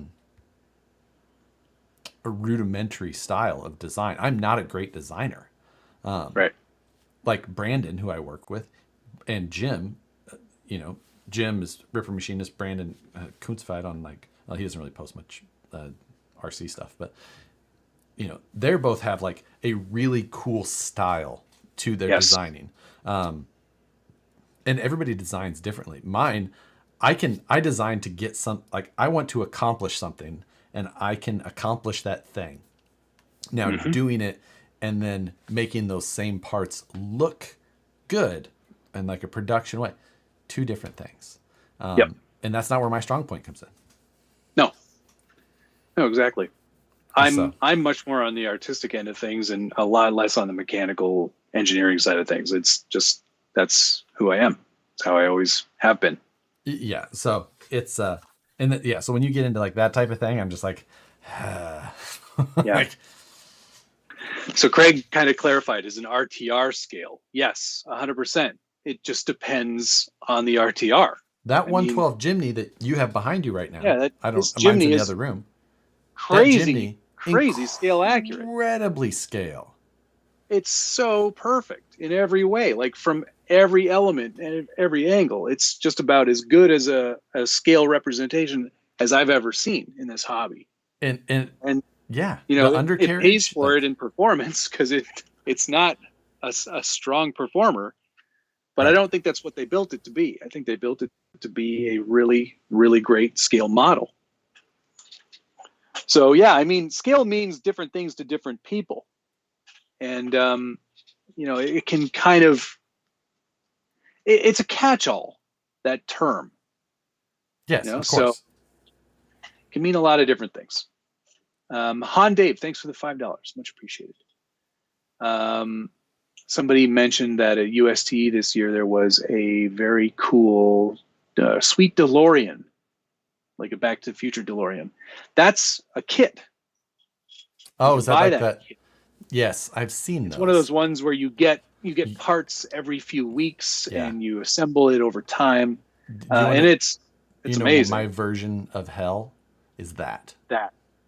rudimentary style of design. I'm not a great designer. Right. Like Brandon, who I work with, and Jim, Jim is Ripper Machinist. Brandon Kunzfeld on, like, well, he doesn't really post much RC stuff, but they both have like a really cool style to their designing. And everybody designs differently. Mine, I design to get like, I want to accomplish something, and I can accomplish that thing. Now, doing it and then making those same parts look good in like a production way, two different things. And that's not where my strong point comes in. No, exactly. I'm much more on the artistic end of things and a lot less on the mechanical engineering side of things. It's just, that's who I am. It's how I always have been. Yeah. So it's so when you get into like that type of thing, I'm just like, yeah. Like, so Craig kind of clarified, is an RTR scale. Yes, 100%. It just depends on the RTR. That 112 Jimny that you have behind you right now. Yeah, mine's in the other room. Crazy scale accurate. Incredibly scale. It's so perfect in every way, like from every element and every angle. It's just about as good as a scale representation as I've ever seen in this hobby. And yeah, the undercarriage, it pays for it in performance, because it's not a strong performer. But I don't think that's what they built it to be. I think they built it to be a really, really great scale model. So yeah, I mean, scale means different things to different people, and it can kind of it's a catch-all, that term. Yes, of So course. it can mean a lot of different things. Han Dave, thanks for the $5, much appreciated. Somebody mentioned that at UST this year there was a very cool sweet DeLorean, like a Back to the Future DeLorean. That's a kit. Oh, is that like that? Kit. Yes, I've seen It's those. one of those ones where you get parts every few weeks and you assemble it over time, and it's amazing. My version of hell is that.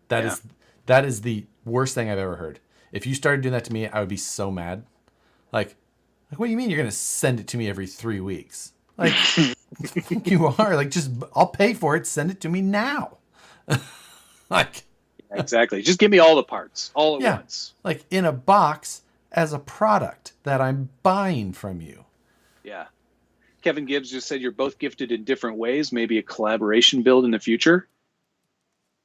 That is the worst thing I've ever heard. If you started doing that to me, I would be so mad. Like what do you mean you're gonna send it to me every 3 weeks? Like you are. Like just I'll pay for it. Send it to me now. Like exactly. Just give me all the parts all at once. Like in a box as a product that I'm buying from you. Yeah. Kevin Gibbs just said you're both gifted in different ways. Maybe a collaboration build in the future.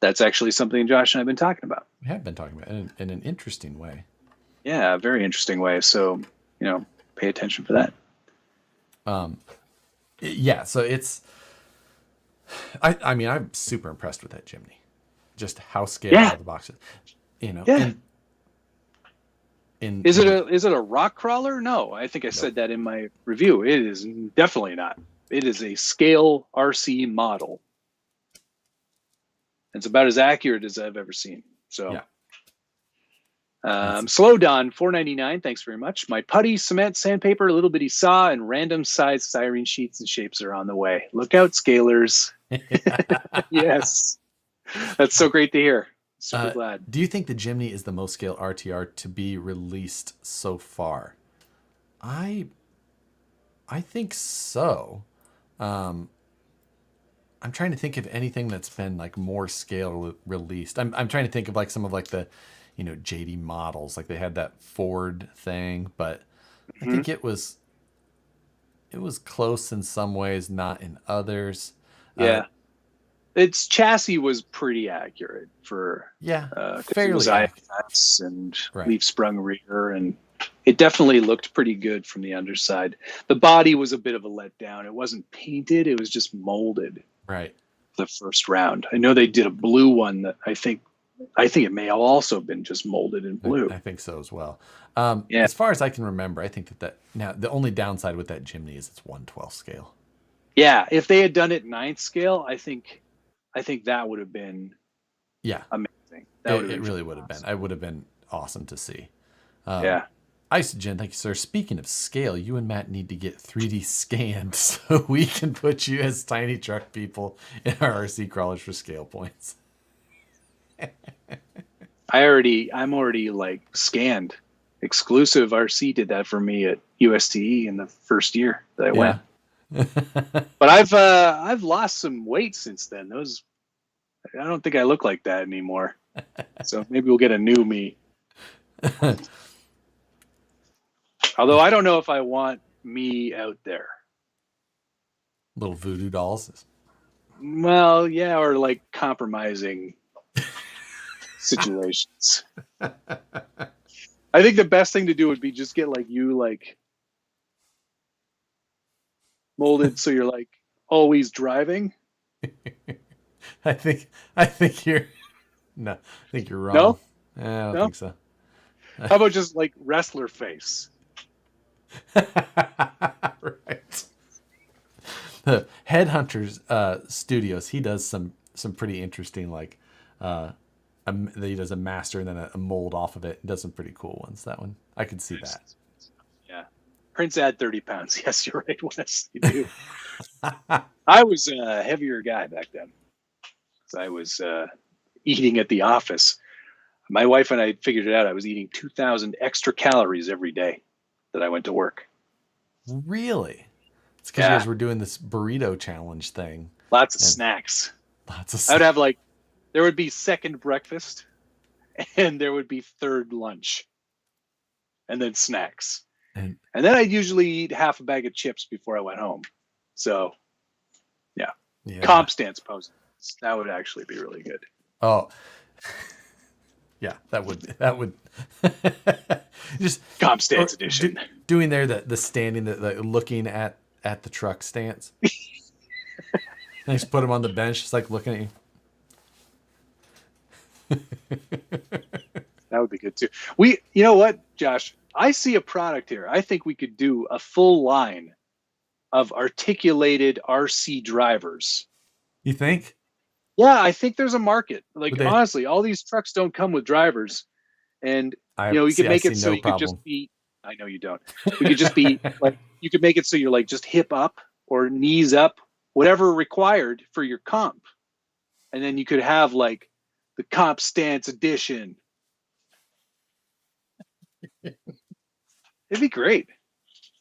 That's actually something Josh and I have been talking about. We have been talking about it in an interesting way. Yeah, a very interesting way. So, pay attention for that. Yeah, so it's I mean, I'm super impressed with that chimney. Just how scaled out the box is. Yeah. Is it a rock crawler? No, I think I said that in my review. It is definitely not. It is a scale RC model. It's about as accurate as I've ever seen. So, Slow Don $4.99. Thanks very much. My putty, cement, sandpaper, little bitty saw, and random size styrene sheets and shapes are on the way. Look out, scalers. Yes, that's so great to hear. Super glad. Do you think the Jimny is the most scale RTR to be released so far? I think so. I'm trying to think of anything that's been like more scale released. I'm trying to think of like some of like the, JD models. Like they had that Ford thing, but I think it was close in some ways, not in others. Yeah. Its chassis was pretty accurate for fairly it was IFS and leaf sprung rear, and it definitely looked pretty good from the underside. The body was a bit of a letdown. It wasn't painted; it was just molded. Right. The first round. I know they did a blue one that I think it may have also been just molded in blue. I think so as well. As far as I can remember, I think that now the only downside with that Jimny is it's 1/12 scale. Yeah, if they had done it 9th scale, I think that would have been amazing. It really would have been. It would have been awesome to see. Isogen, thank you, sir. Speaking of scale, you and Matt need to get 3D scanned so we can put you as tiny truck people in our RC crawlers for scale points. I'm already like scanned. Exclusive RC did that for me at USTE in the first year that I went. But I've lost some weight since then. I don't think I look like that anymore. So maybe we'll get a new me. Although I don't know if I want me out there. Little voodoo dolls. Well, yeah, or like compromising situations. I think the best thing to do would be just get like you like molded so you're like always driving. I think you're I think you're wrong. No? I don't think so. How about just like wrestler face? Right. The Headhunters Studios, he does some pretty interesting like he does a master and then a mold off of it. He does some pretty cool ones. That one I could see that. Yeah. Prince add 30 pounds. Yes, you're right, Wes. You do. I was a heavier guy back then. So I was eating at the office. My wife and I figured it out. I was eating 2,000 extra calories every day that I went to work. Really? It's because you guys were doing this burrito challenge thing. Lots of snacks. Lots of I would have like, there would be second breakfast and there would be third lunch and then snacks. And then I'd usually eat half a bag of chips before I went home. So yeah. Comp stance poses. That would actually be really good. Oh, Yeah, that would just Comp stance edition. Doing there the standing, the looking at the truck stance. And just put them on the bench, just like looking at you. That would be good too. You know what, Josh? I see a product here. I think we could do a full line of articulated RC drivers. You think? Yeah, I think there's a market. Like, honestly, all these trucks don't come with drivers, and you could make it so you could just be. I know you don't. We could just be like, you could make it so you're like just hip up or knees up, whatever required for your comp, and then you could have like the comp stance edition. It'd be great.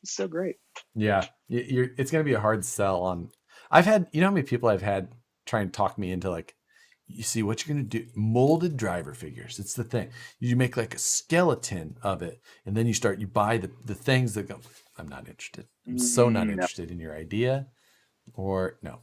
It's so great. Yeah, it's gonna be a hard sell on. I've had, how many people I've had try and talk me into like, you see what you're gonna do, molded driver figures. It's the thing. You make like a skeleton of it, and then you buy the things that go. I'm not interested. I'm so not interested in your idea, or no.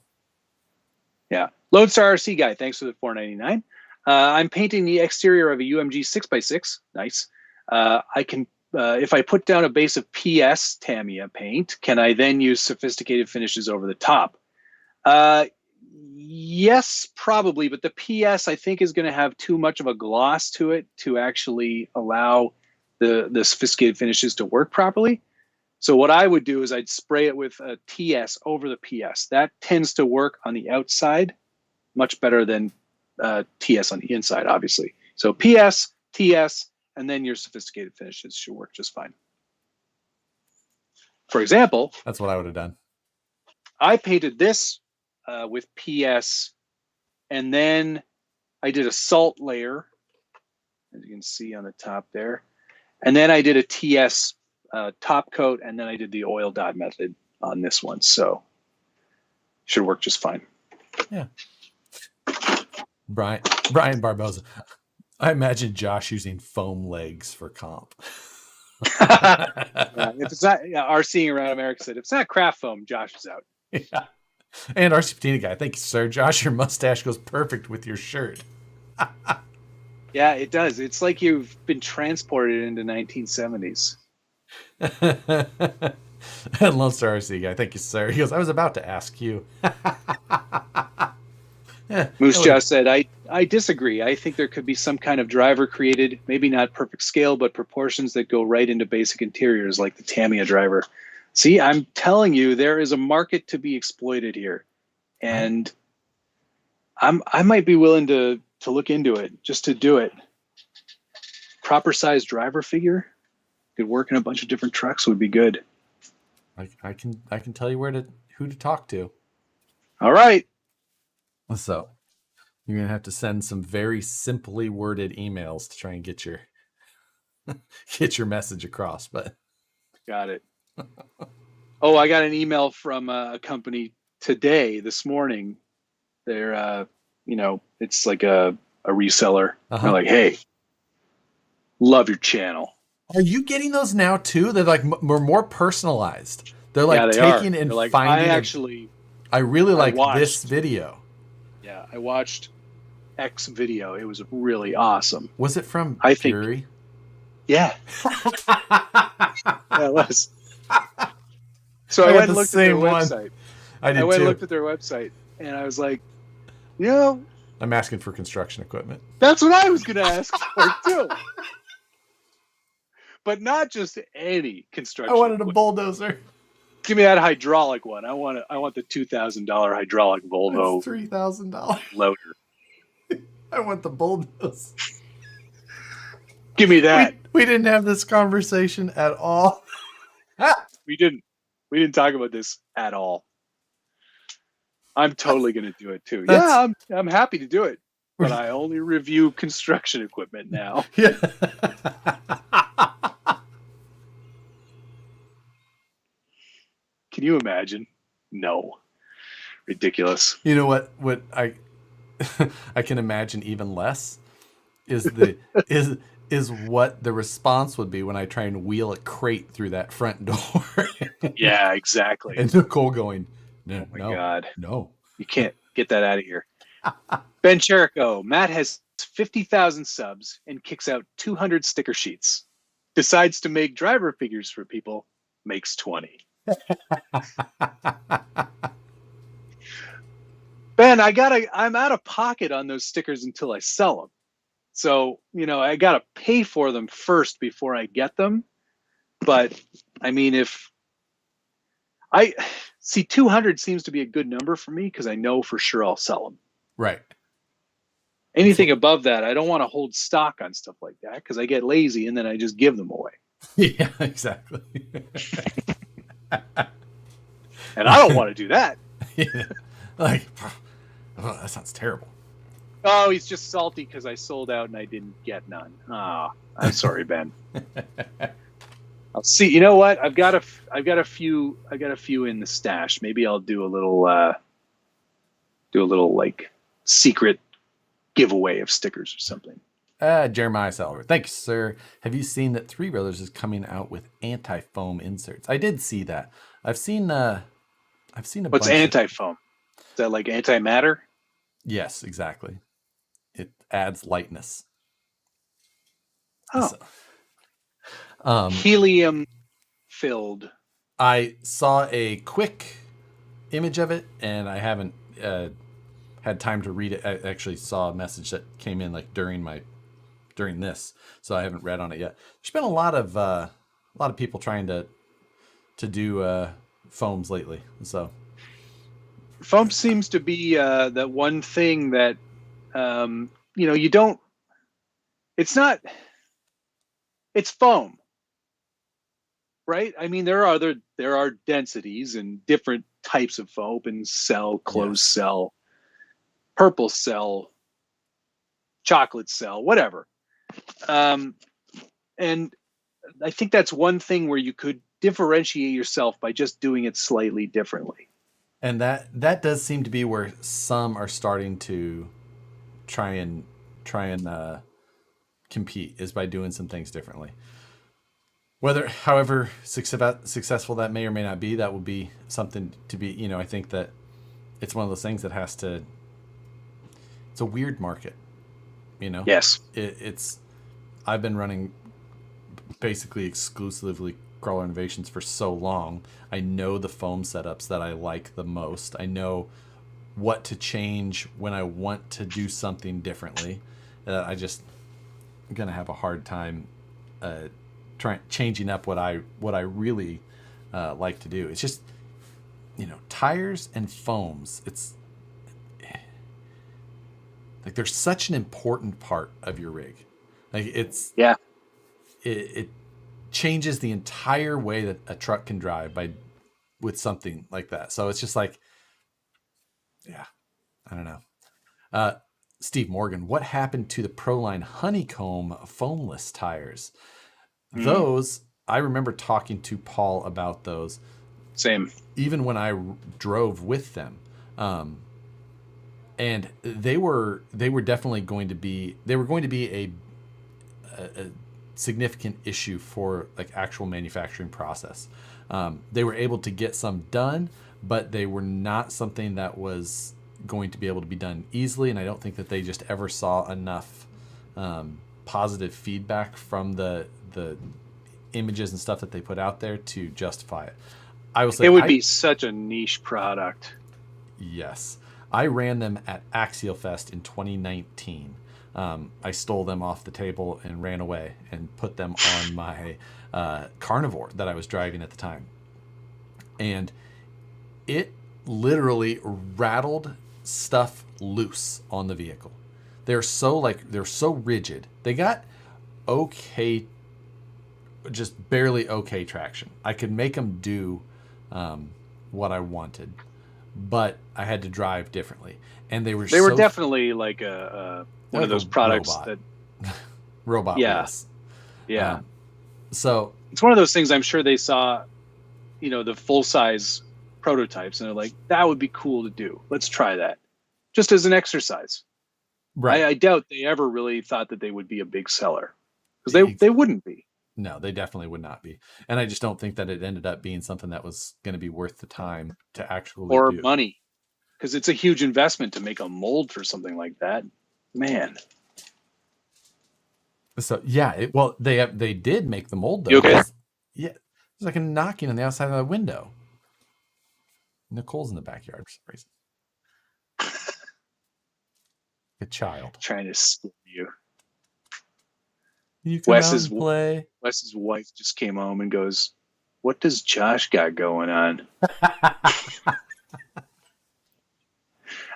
Yeah, Lodestar RC guy. Thanks for the $4.99. I'm painting the exterior of a UMG 6x6. Nice. I can. If I put down a base of PS Tamiya paint, can I then use sophisticated finishes over the top? Yes, probably, but the PS I think is going to have too much of a gloss to it to actually allow the sophisticated finishes to work properly. So what I would do is I'd spray it with a TS over the PS. That tends to work on the outside much better than TS on the inside, obviously. So PS, TS, and then your sophisticated finishes should work just fine. For example, that's what I would have done. I painted this with PS, and then I did a salt layer, as you can see on the top there. And then I did a TS top coat, and then I did the oil dot method on this one. So should work just fine. Yeah. Brian Barboza. I imagine Josh using foam legs for comp. If it's not RCing around America said, if it's not craft foam, Josh is out. Yeah. And RC Patina guy. Thank you, sir. Josh, your mustache goes perfect with your shirt. Yeah, it does. It's like you've been transported into 1970s. And Lone Star RC guy. Thank you, sir. He goes, I was about to ask you. Moose Josh said, I disagree. I think there could be some kind of driver created, maybe not perfect scale, but proportions that go right into basic interiors like the Tamiya driver. See, I'm telling you, there is a market to be exploited here. And I might be willing to look into it, just to do it. Proper size driver figure could work in a bunch of different trucks would be good. I can tell you who to talk to. All right. So you're gonna have to send some very simply worded emails to try and get your message across. But got it. Oh, I got an email from a company this morning. They're it's like a reseller. They're like, hey, love your channel. Are you getting those now too? They're like more personalized. They're like taking and like, finding. I really like this video. Yeah, I watched X video. It was really awesome. Was it from Fury? Yeah. Yeah, it was. So I went and looked at their website. I went and looked at their website, and I was like, I'm asking for construction equipment. That's what I was going to ask for too. But not just any construction. I wanted a bulldozer. Give me that hydraulic one. I want the $2,000 hydraulic Volvo. $3,000 loader. I want the bulldozer. Give me that. We didn't have this conversation at all. We didn't talk about this at all. I'm totally going to do it too. Yeah, I'm happy to do it, but I only review construction equipment now. Yeah. Can you imagine? No. Ridiculous. You know what I I can imagine even less is is what the response would be when I try and wheel a crate through that front door. Yeah, exactly. And Nicole going, no, God. No. You can't get that out of here. Ben Cherico, Matt has 50,000 subs and kicks out 200 sticker sheets. Decides to make driver figures for people, makes 20. Ben, I'm out of pocket on those stickers until I sell them. So, I got to pay for them first before I get them. But I mean, if I see 200 seems to be a good number for me because I know for sure I'll sell them. Right. Anything above that, I don't want to hold stock on stuff like that because I get lazy and then I just give them away. Yeah, exactly. And I don't want to do that. Yeah. Like, oh, that sounds terrible. Oh, he's just salty because I sold out and I didn't get none. Ah, I'm sorry, Ben. I'll see. You know what? I've got a few in the stash. Maybe I'll do a little like secret giveaway of stickers or something. Jeremiah Salver, thank you, sir. Have you seen that Three Brothers is coming out with anti-foam inserts? I did see that. I've seen a What's anti-foam? Is that like antimatter? Yes, exactly. It adds lightness. Oh. Helium filled. I saw a quick image of it and I haven't had time to read it. I actually saw a message that came in like during this, so I haven't read on it yet. There's been a lot of people trying to do foams lately. So foam seems to be the one thing that you don't. It's foam, right? I mean, there are densities and different types of foam: open cell, closed cell, purple cell, chocolate cell, whatever. And I think that's one thing where you could differentiate yourself by just doing it slightly differently. And that does seem to be where some are starting to try and compete, is by doing some things differently. However successful that may or may not be, that will be something to be, I think that it's one of those things that it's a weird market, Yes. I've been running basically exclusively crawler innovations for so long. I know the foam setups that I like the most. I know what to change when I want to do something differently. I'm gonna have a hard time changing up what I really like to do. It's just, tires and foams. It's like they're such an important part of your rig. Like it changes the entire way that a truck can drive with something like that. So it's just like, yeah, I don't know. Steve Morgan, what happened to the Proline honeycomb foamless tires? Those, I remember talking to Paul about those. Same. Even when I drove with them. And they were definitely going to be a significant issue for like actual manufacturing process. They were able to get some done, but they were not something that was going to be able to be done easily. And I don't think that they just ever saw enough positive feedback from the images and stuff that they put out there to justify it. I will say it would be such a niche product. Yes. I ran them at Axial Fest in 2019. I stole them off the table and ran away and put them on my Carnivore that I was driving at the time. And it literally rattled stuff loose on the vehicle. They're so rigid. They got okay, just barely okay traction. I could make them do what I wanted, but I had to drive differently. And they were definitely like one of those products robot. Yeah. Wheels. Yeah. So it's one of those things. I'm sure they saw, the full size prototypes and they're like, that would be cool to do. Let's try that just as an exercise. Right. I doubt they ever really thought that they would be a big seller, because they wouldn't be. No, they definitely would not be. And I just don't think that it ended up being something that was going to be worth the time to actually or do. Money, because it's a huge investment to make a mold for something like that. Man. So yeah, they did make the mold though. You okay? Yeah, there's like a knocking on the outside of the window. Nicole's in the backyard for some reason. A child. Trying to scare you. You come out and play. Wes's wife just came home and goes, "What does Josh got going on?"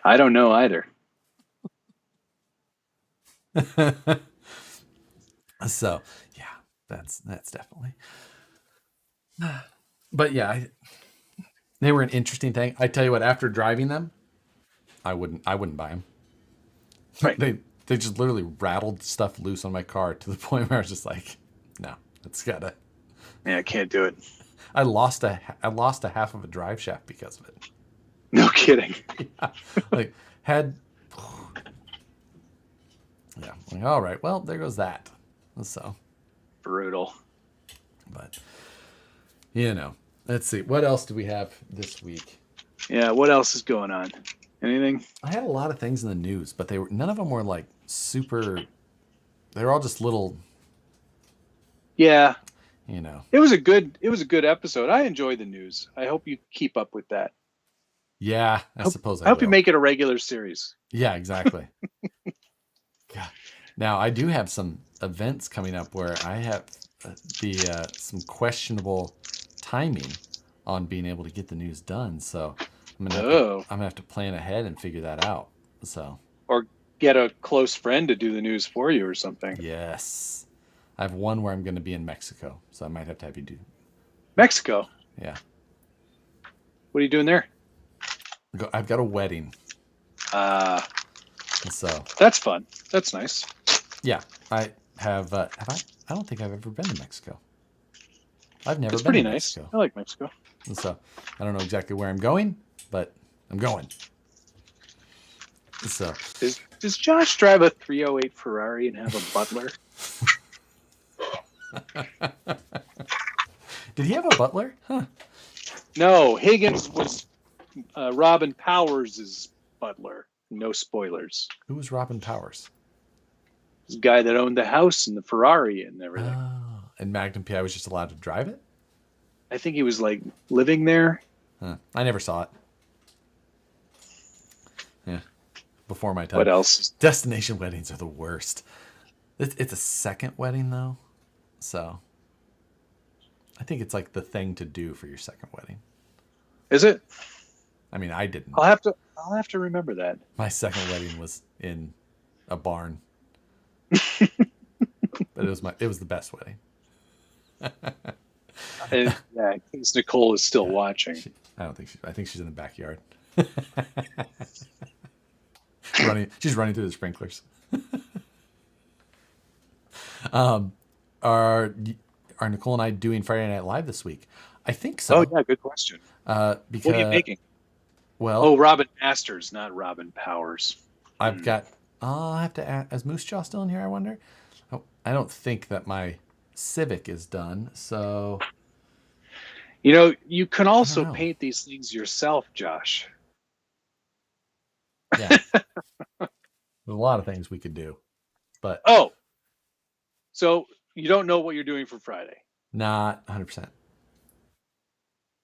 I don't know either. So yeah, that's definitely. But yeah, they were an interesting thing. I tell you what, after driving them, I wouldn't buy them. Right. They just literally rattled stuff loose on my car to the point where I was just like, no, it's gotta. Yeah, I can't do it. I lost a half of a drive shaft because of it. No kidding. Yeah. Like had. Yeah. Like, all right. Well, there goes that. So. Brutal. But let's see. What else do we have this week? Yeah. What else is going on? Anything? I had a lot of things in the news, but none of them were like super. They were all just little. Yeah. It was a good episode. I enjoy the news. I hope you keep up with that. Yeah, I suppose I hope will. You make it a regular series. Yeah, exactly. God. Now I do have some events coming up where I have some questionable timing on being able to get the news done. So I'm gonna have to plan ahead and figure that out. So or get a close friend to do the news for you or something. Yes, I have one where I'm going to be in Mexico, so I might have to have you do. Mexico. Yeah. What are you doing there? I've got a wedding. So that's fun. That's nice. Yeah, I have. I don't think I've ever been to Mexico. I've never. It's been pretty to nice. Mexico. I like Mexico. And so I don't know exactly where I'm going, but I'm going. So does Josh drive a 308 Ferrari and have a butler? Did he have a butler? Huh. No, Higgins was Robin Powers' butler. No spoilers. Who was Robin Powers? The guy that owned the house and the Ferrari and everything. Oh, and Magnum PI was just allowed to drive it? I think he was like living there. Huh. I never saw it. Yeah. Before my time. What else? Destination weddings are the worst. It's a second wedding though. So I think it's like the thing to do for your second wedding. Is it? I mean, I didn't. I'll have to remember that. My second wedding was in a barn. But it was the best wedding. Yeah, in case Nicole is still watching. I think she's in the backyard. She's running through the sprinklers. Are Nicole and I doing Friday Night Live this week? I think so. Oh yeah, good question. Because what are you making? Well, Robin Masters, not Robin Powers. I've got. I'll have to ask. Is Moose Jaw still in here? I wonder. Oh, I don't think that my Civic is done. So. You can also paint these things yourself, Josh. Yeah. There's a lot of things we could do, but. So you don't know what you're doing for Friday? Not 100%.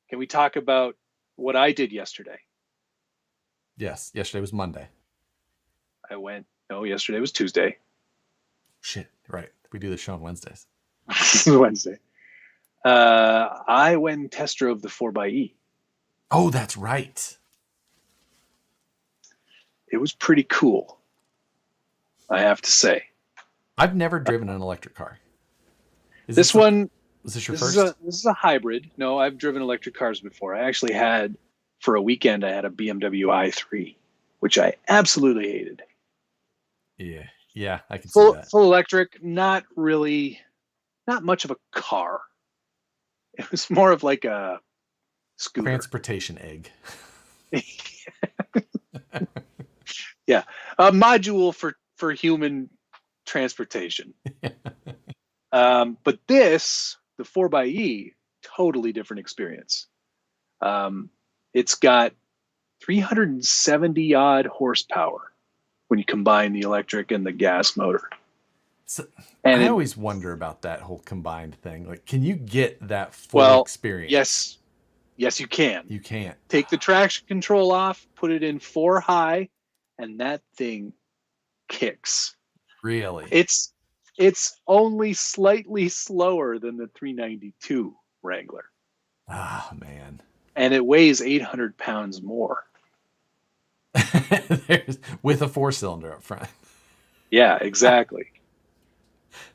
Can we talk about what I did yesterday? Yes. Yesterday was Monday. Yesterday was Tuesday. Shit. Right. We do the show on Wednesdays. Wednesday. I went and test drove the 4xe. Oh, that's right. It was pretty cool, I have to say. I've never driven an electric car. Was this your first? This is a hybrid. No, I've driven electric cars before. I actually had, for a weekend, I had a BMW i3, which I absolutely hated. Yeah, I can see that. Full electric, not much of a car. It was more of like a scooter. Transportation egg. Yeah, a module for human transportation. But the 4xe, totally different experience. It's got 370 odd horsepower when you combine the electric and the gas motor. So, And I always wonder about that whole combined thing. Like, can you get that full well, experience? yes, you can. You can't. Take the traction control off, put it in 4 high, and that thing kicks. Really? It's only slightly slower than the 392 Wrangler, Ah, man. and it weighs 800 pounds more. With a 4-cylinder up front. Yeah, exactly.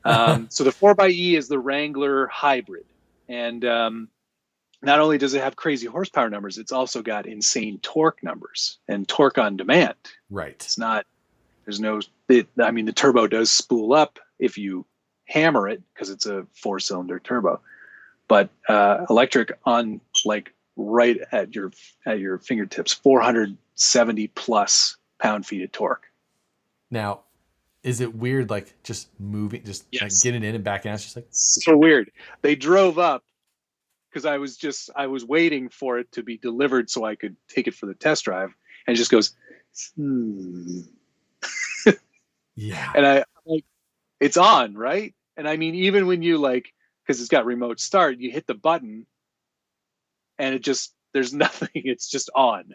So the 4xe is the Wrangler hybrid, and not only does it have crazy horsepower numbers, it's also got insane torque numbers and torque on demand. Right. It's not. There's no. I mean, the turbo does spool up if you hammer it because it's a 4-cylinder turbo, but electric on like right at your fingertips, 470 plus pound-feet of torque. Now, is it weird, like just moving, just like Yes. getting in and back out? It's just like So weird. They drove up because I was waiting for it to be delivered so I could take it for the test drive, and it just goes, yeah. and I'm like, it's on, right? And I mean, even when you like, because it's got remote start, you hit the button, and it just there's nothing. It's just on.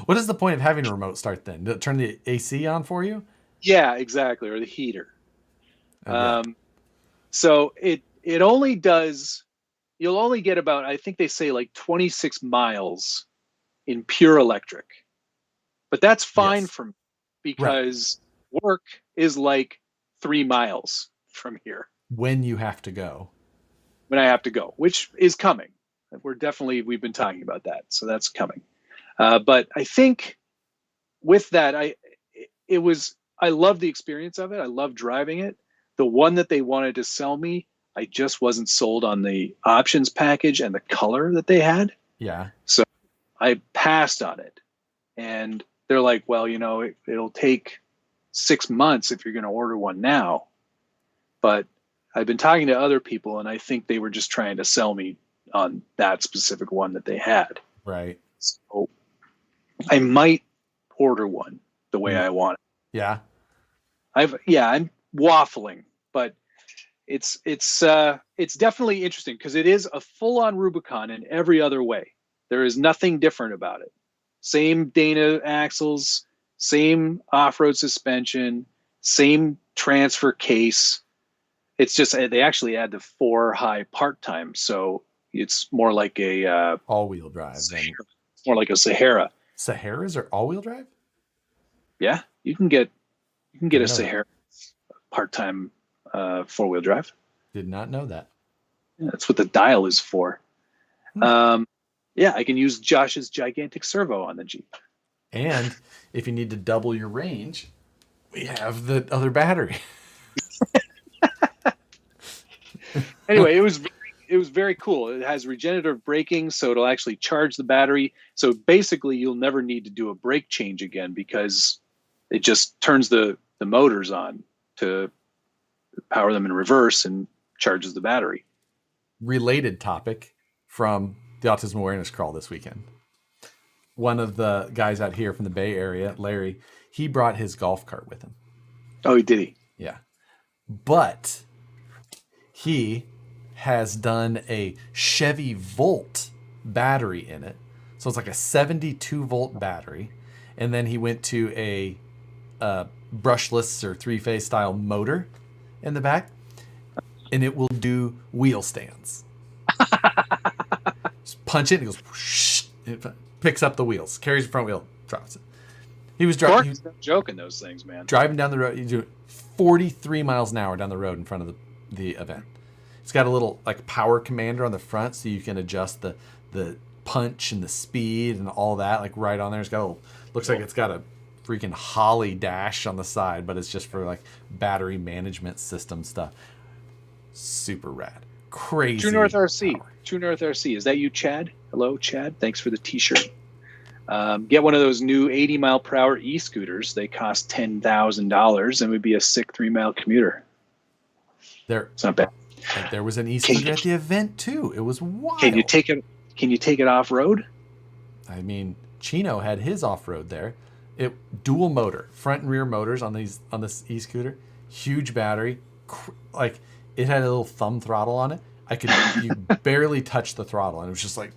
What is the point of having a remote start then? To turn the AC on for you? Yeah, exactly, or the heater. Okay. So it only does. You'll only get about, I think they say like 26 miles in pure electric, but that's fine Yes. for me because Right. work is like 3 miles from here When you have to go. when I have to go, which is coming. We've been talking about that, so that's coming. But I think with that, I love the experience of it. I love driving it. The one that they wanted to sell me, I just wasn't sold on the options package and the color that they had. Yeah. So I passed on it. And they're like, well, it'll take 6 months if you're going to order one now. But I've been talking to other people, and I think they were just trying to sell me on that specific one that they had. Right. So I might order one the way I want it. Yeah. I'm waffling, but it's definitely interesting because it is a full-on Rubicon in every other way. There is nothing different about it. Same Dana axles, same off-road suspension, same transfer case. It's just they actually add the 4 high part time, so it's more like a All-wheel drive. Sahara. It's more like a Sahara. Saharas are all-wheel drive? Yeah, you can get a Sahara part-time 4-wheel drive. Did not know that. Yeah, that's what the dial is for. Yeah, I can use Josh's gigantic servo on the Jeep. And if you need to double your range, we have the other battery. Anyway, it was very cool. It has regenerative braking, so it'll actually charge the battery. So basically, you'll never need to do a brake change again because it just turns the motors on to power them in reverse and charges the battery. Related topic from the Autism Awareness Crawl this weekend. One of the guys out here from the Bay Area, Larry, he brought his golf cart with him. Oh, did he? Yeah. But he has done a Chevy Volt battery in it. So it's like a 72 volt battery. And then he went to a brushless or 3-phase style motor in the back. And it will do wheel stands. Just punch it and it goes whoosh, it picks up the wheels, carries the front wheel, drops it. He was driving. No joking those things, man. Driving down the road, you do 43 miles an hour down the road in front of the event. It's got a little like power commander on the front, so you can adjust the punch and the speed and all that, like right on there. It's got looks like it's got a freaking Holly dash on the side, but it's just for like battery management system stuff. Super rad. Crazy. True North RC. Power. True North RC. Is that you, Chad? Hello, Chad. Thanks for the t-shirt. Get one of those new 80 mile per hour e-scooters. They cost $10,000 and would be a sick 3-mile commuter. It's not bad. There was an e-scooter at the event too. It was wild. Can you take it off road? I mean, Chino had his off road there. It dual motor, front and rear motors on this e-scooter. huge battery, like it had a little thumb throttle on it. You barely touch the throttle, and it was just like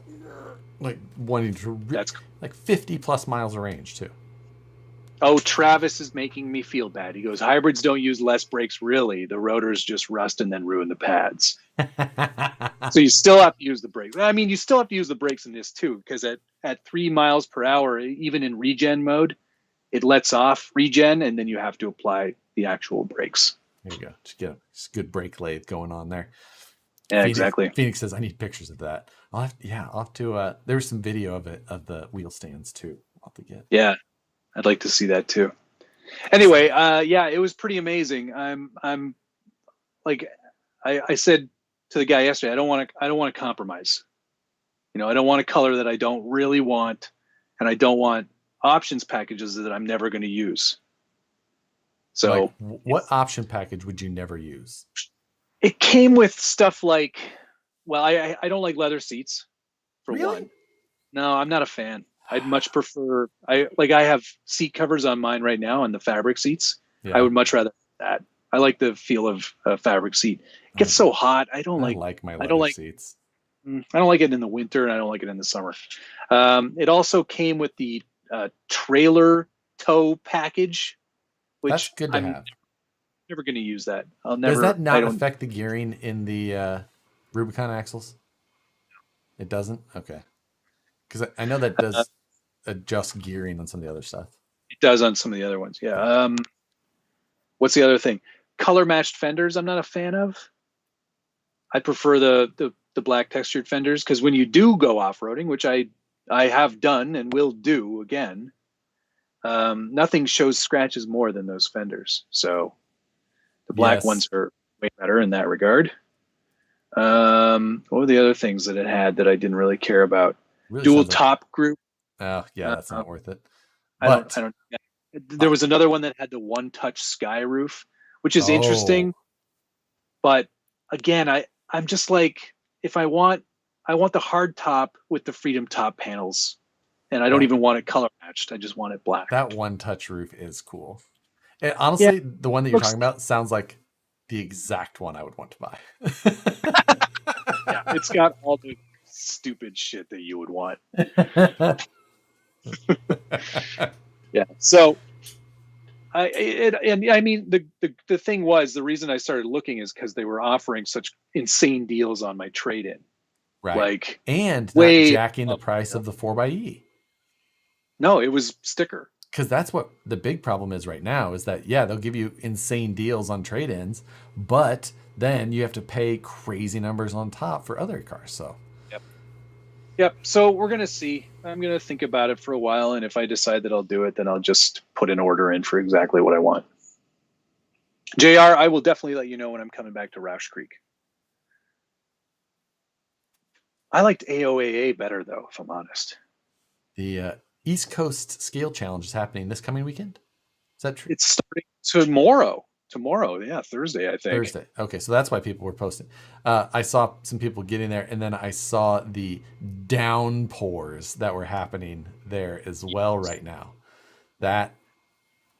wanting to That's like 50 plus miles of range too. Oh, Travis is making me feel bad. He goes, hybrids don't use less brakes, really. The rotors just rust and then ruin the pads. So you still have to use the brakes. I mean, you still have to use the brakes in this too, because at 3 miles per hour, even in regen mode, it lets off regen, and then you have to apply the actual brakes. There you go. Just get a good brake lathe going on there. Yeah, exactly. Phoenix says, I need pictures of that. I'll have to, there was some video of it, of the wheel stands too. I'll have to get. Yeah, I'd like to see that too. Anyway, yeah, it was pretty amazing. I'm like, I said to the guy yesterday, I don't want to compromise. You know, I don't want a color that I don't really want, and I don't want options packages that I'm never going to use. So, like, what option package would you never use? It came with stuff like, well, I don't like leather seats, for really? one. No, I'm not a fan. I'd much prefer, I have seat covers on mine right now on the fabric seats. Yeah. I would much rather that. I like the feel of a fabric seat. It gets so hot. I don't like my leather seats. I don't like it in the winter, and I don't like it in the summer. It also came with the trailer tow package, which that's good to have. Never going to use that. I'll never. Does that not affect the gearing in the Rubicon axles? It doesn't? Okay. Because I know that does adjust gearing on some of the other stuff. It does on some of the other ones, yeah. What's the other thing? Color matched fenders I'm not a fan of. I prefer the black textured fenders, because when you do go off-roading, which I have done and will do again, nothing shows scratches more than those fenders. So the black ones are way better in that regard. What were the other things that it had that I didn't really care about? Really dual top group. Oh yeah, that's not worth it. I don't. There was another one that had the one-touch sky roof, which is interesting. But again, I'm just like, if I want the hard top with the Freedom top panels, and I don't even want it color matched. I just want it black. That one-touch roof is cool. And honestly, the one that you're talking about sounds like the exact one I would want to buy. Yeah, it's got all the stupid shit that you would want. Yeah. So I mean, the thing was, the reason I started looking is because they were offering such insane deals on my trade-in. Right. Like, and not jacking the price of the 4xe. No, it was sticker. Because that's what the big problem is right now, is that, yeah, they'll give you insane deals on trade-ins, but then you have to pay crazy numbers on top for other cars. So Yep. So we're going to see. I'm going to think about it for a while, and if I decide that I'll do it, then I'll just put an order in for exactly what I want. JR, I will definitely let you know when I'm coming back to Roush Creek. I liked AOAA better, though, if I'm honest. The East Coast Scale Challenge is happening this coming weekend. Is that true? It's starting tomorrow. Yeah, Thursday, I think. Thursday. Okay, so that's why people were posting. I saw some people getting there, and then I saw the downpours that were happening there as well right now. That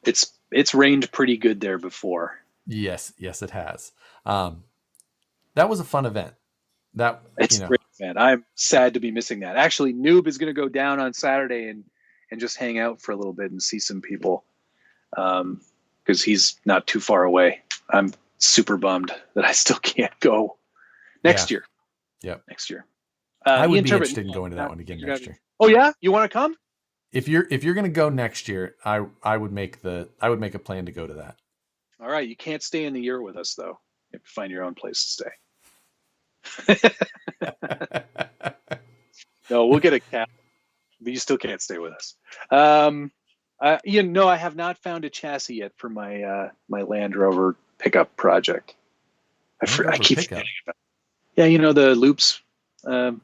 it's rained pretty good there before. Yes, it has. That was a fun event. It's a great event. I'm sad to be missing that. Actually, Noob is going to go down on Saturday and just hang out for a little bit and see some people. Because he's not too far away. I'm super bummed that I still can't go next year. Yep. Next year. I would be interested in going to that one again next year. Oh yeah? You want to come? If you're going to go next year, I would make a plan to go to that. All right. You can't stay in the year with us though. You have to find your own place to stay. No, we'll get a cab, but you still can't stay with us. I have not found a chassis yet for my my Land Rover pickup project. I keep forgetting about it. Yeah, the loops, long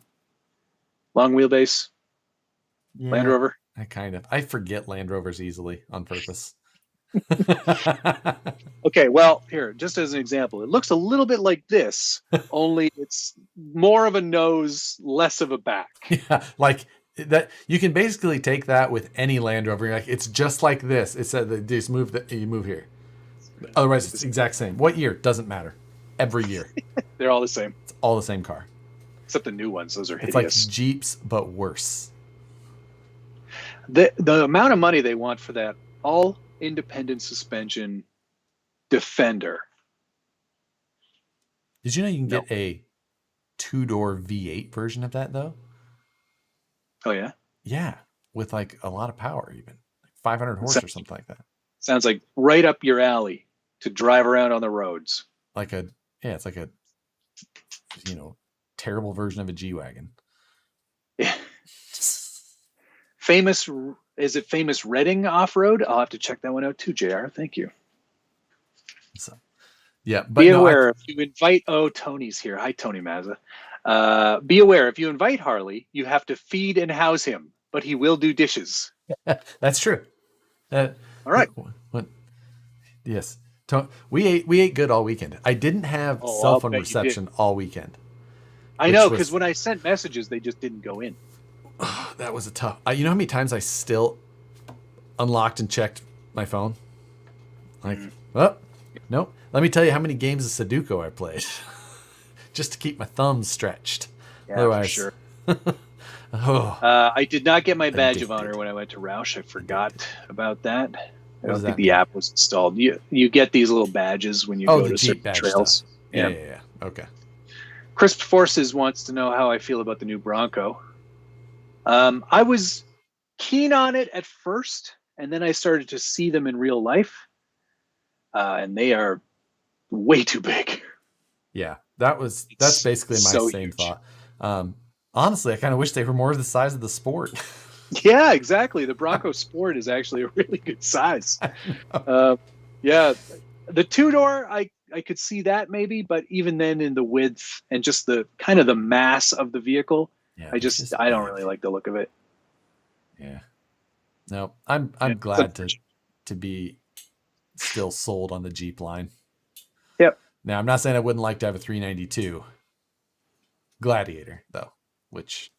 wheelbase, Land Rover. I forget Land Rovers easily on purpose. Okay, well, here, just as an example, it looks a little bit like this, only it's more of a nose, less of a back. Yeah, like that. You can basically take that with any Land Rover. You're like, it's just like this. It said that you move here. Otherwise, it's the exact same. What year? Doesn't matter. Every year. They're all the same. It's all the same car. Except the new ones. Those are It's like hideous. Jeeps, but worse. The amount of money they want for that all independent suspension Defender. Did you know you can get a 2-door V8 version of that though? Oh yeah? Yeah, with like a lot of power, even like 500 horse or something like that. Sounds like right up your alley to drive around on the roads. It's like a terrible version of a G-Wagon. Yeah. Is it famous Reading off-road? I'll have to check that one out too, JR. Thank you. So, yeah, but be aware if you invite. Oh, Tony's here. Hi, Tony Mazza. Be aware if you invite Harley, you have to feed and house him, but he will do dishes. That's true. All right. Yes, we ate good all weekend. I didn't have cell phone reception all weekend. I know, because when I sent messages, they just didn't go in. That was a tough. You know how many times I still unlocked and checked my phone? Like, nope. Let me tell you how many games of Sudoku I played, just to keep my thumbs stretched. Yeah, otherwise, for sure. I did not get my badge of honor when I went to Roush. I forgot about that. I don't think the app was installed. You get these little badges when you go to certain trails. Yeah. Okay. Crisp Forces wants to know how I feel about the new Bronco. I was keen on it at first, and then I started to see them in real life, and they are way too big. Yeah, that's basically my same thought. Honestly, I kind of wish they were more the size of the Sport. Yeah, exactly. The Bronco Sport is actually a really good size. Yeah, the 2-door, I could see that maybe, but even then in the width and just the kind of the mass of the vehicle, I don't really like the look of it. Yeah. No, I'm glad to be still sold on the Jeep line. Yep. Now, I'm not saying I wouldn't like to have a 392 Gladiator though, which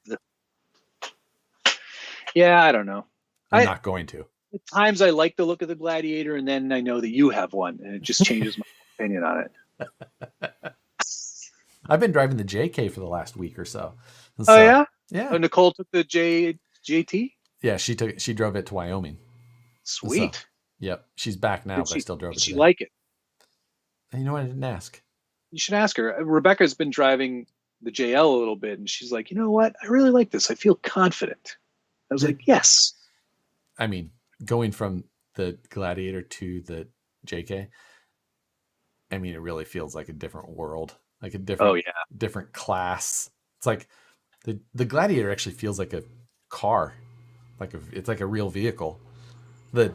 yeah, I don't know. I'm not going to. At times I like the look of the Gladiator, and then I know that you have one, and it just changes my opinion on it. I've been driving the JK for the last week or so. Oh yeah? Yeah. Oh, Nicole took the JT? Yeah, she drove it to Wyoming. Sweet. So, yep. She's back now, but I still drove it. Did she like it? You know what? I didn't ask. You should ask her. Rebecca's been driving the JL a little bit, and she's like, you know what? I really like this. I feel confident. I was like, yes. I mean, going from the Gladiator to the JK, I mean, it really feels like a different world, like a different class. It's like the Gladiator actually feels like a car, it's like a real vehicle. The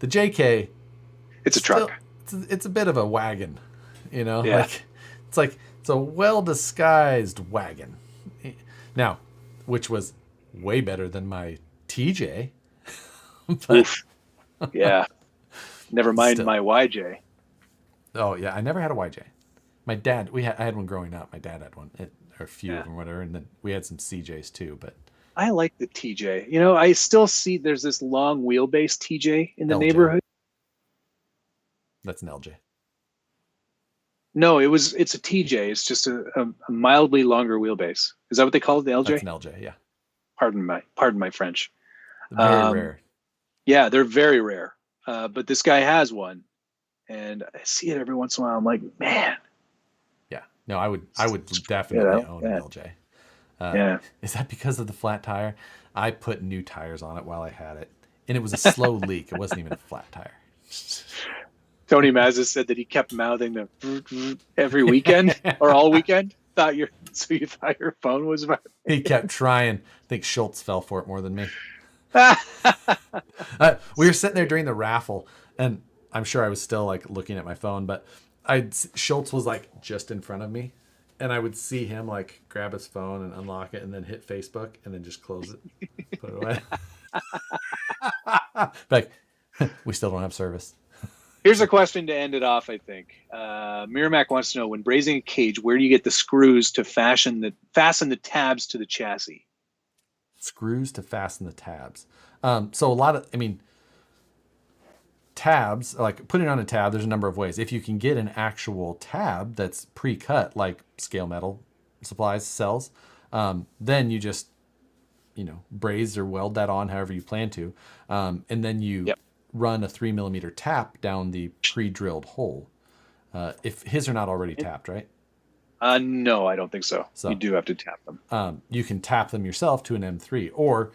JK, it's a truck. It's a bit of a wagon, Yeah. Like it's a well disguised wagon. Now, which was way better than my TJ. Oof. Yeah. Never mind my YJ. Oh yeah, I never had a YJ. My dad, I had one growing up. My dad had one, or a few of them, whatever, and then we had some CJs too. But I like the TJ. You know, I still see there's this long wheelbase TJ in the neighborhood. That's an LJ. No, it's a TJ. It's just a mildly longer wheelbase. Is that what they call it, the LJ? That's an LJ, yeah. Pardon my French. Very rare. Yeah, they're very rare. But this guy has one, and I see it every once in a while. I'm like, man. Yeah. No, I would definitely own an LJ. Yeah. Is that because of the flat tire? I put new tires on it while I had it, and it was a slow leak. It wasn't even a flat tire. Tony Mazza said that he kept mouthing the every weekend or all weekend. You thought your phone was vibrating? He kept trying. I think Schultz fell for it more than me. We were sitting there during the raffle, and I'm sure I was still like looking at my phone, but Schultz was like just in front of me, and I would see him like grab his phone and unlock it and then hit Facebook and then just close it, put it away. Like, we still don't have service. Here's a question to end it off, I think. Miramac wants to know, when brazing a cage, where do you get the screws to fasten the tabs to the chassis? Screws to fasten the tabs. So a lot of, tabs, like putting on a tab, there's a number of ways. If you can get an actual tab that's pre-cut, like Scale Metal Supplies sells, then you just, braze or weld that on however you plan to. And then you run a 3mm tap down the pre-drilled hole. If his are not already tapped, right? No, I don't think so. You do have to tap them. You can tap them yourself to an M3, or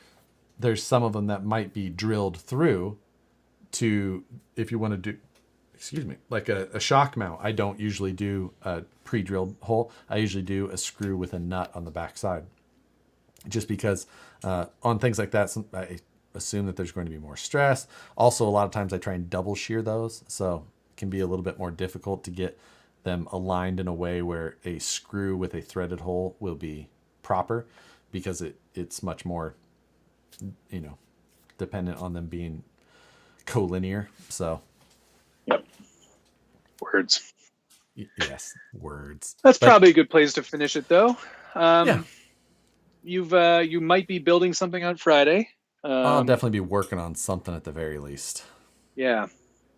there's some of them that might be drilled through to, if you want to do, like a shock mount. I don't usually do a pre-drilled hole. I usually do a screw with a nut on the back side, just because on things like that, I assume that there's going to be more stress. Also, a lot of times I try and double shear those, so it can be a little bit more difficult to get them aligned in a way where a screw with a threaded hole will be proper, because it's much more, dependent on them being collinear. So, yep. Words. Yes, words. That's probably a good place to finish it, though. Yeah. You might be building something on Friday. I'll definitely be working on something at the very least. Yeah.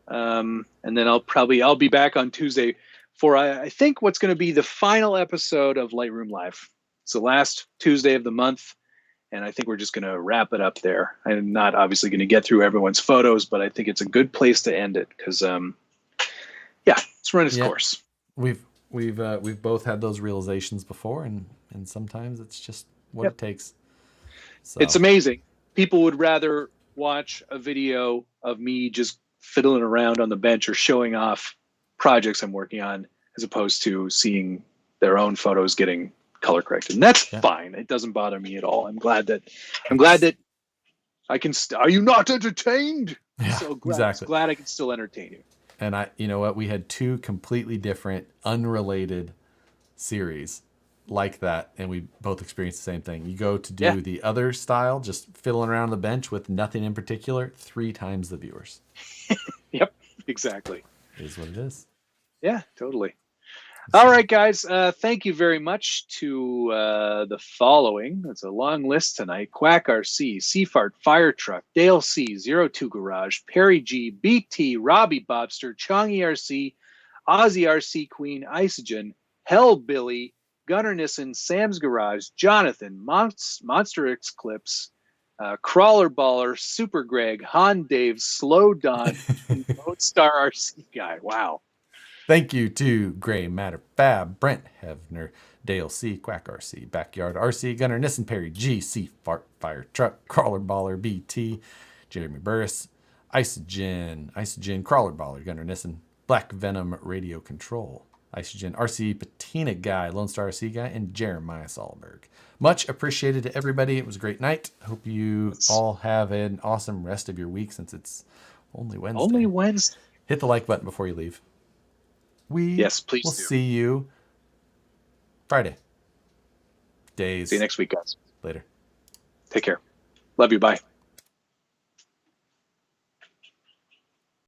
And then I'll be back on Tuesday for I think what's going to be the final episode of Lightroom Live. It's the last Tuesday of the month, and I think we're just going to wrap it up there. I'm not obviously going to get through everyone's photos, but I think it's a good place to end it because, it's run its course. We've both had those realizations before, and sometimes it's just what it takes. So. It's amazing. People would rather watch a video of me just fiddling around on the bench or showing off projects I'm working on, as opposed to seeing their own photos getting color corrected. And that's fine. It doesn't bother me at all. I'm glad that I can. Are you not entertained? Yeah, so glad, exactly. Glad I can still entertain you. And you know what? We had two completely different, unrelated series like that, and we both experienced the same thing. You go to do the other style, just fiddling around the bench with nothing in particular, 3 times the viewers. Yep, exactly. It is what it is. Yeah, totally. All right, guys. Thank you very much to the following. It's a long list tonight. Quack RC, Seafart Fire Truck, Dale C, 02 Garage, Perry G, BT, Robbie Bobster, Chongy RC, Ozzy RC Queen, Isogen, Hellbilly, Gunnar Nissen, Sam's Garage, Jonathan, Monster X Clips, Crawler Baller, Super Greg, Han Dave, Slow Don, and Lodestar RC Guy. Wow. Thank you to Gray Matter Fab, Brent Hevner, Dale C, Quack RC, Backyard RC, Gunnar Nissen, Perry G, C Fart Fire Truck, Crawler Baller BT, Jeremy Burris, Isogen, Crawler Baller, Gunnar Nissen, Black Venom Radio Control, Isogen RC, Patina Guy, Lone Star RC Guy, and Jeremiah Solberg. Much appreciated to everybody. It was a great night. Hope you all have an awesome rest of your week, since it's only Wednesday. Only Wednesday. Hit the like button before you leave. Yes, please will do. See you Friday. See you next week, guys. Later. Take care. Love you. Bye.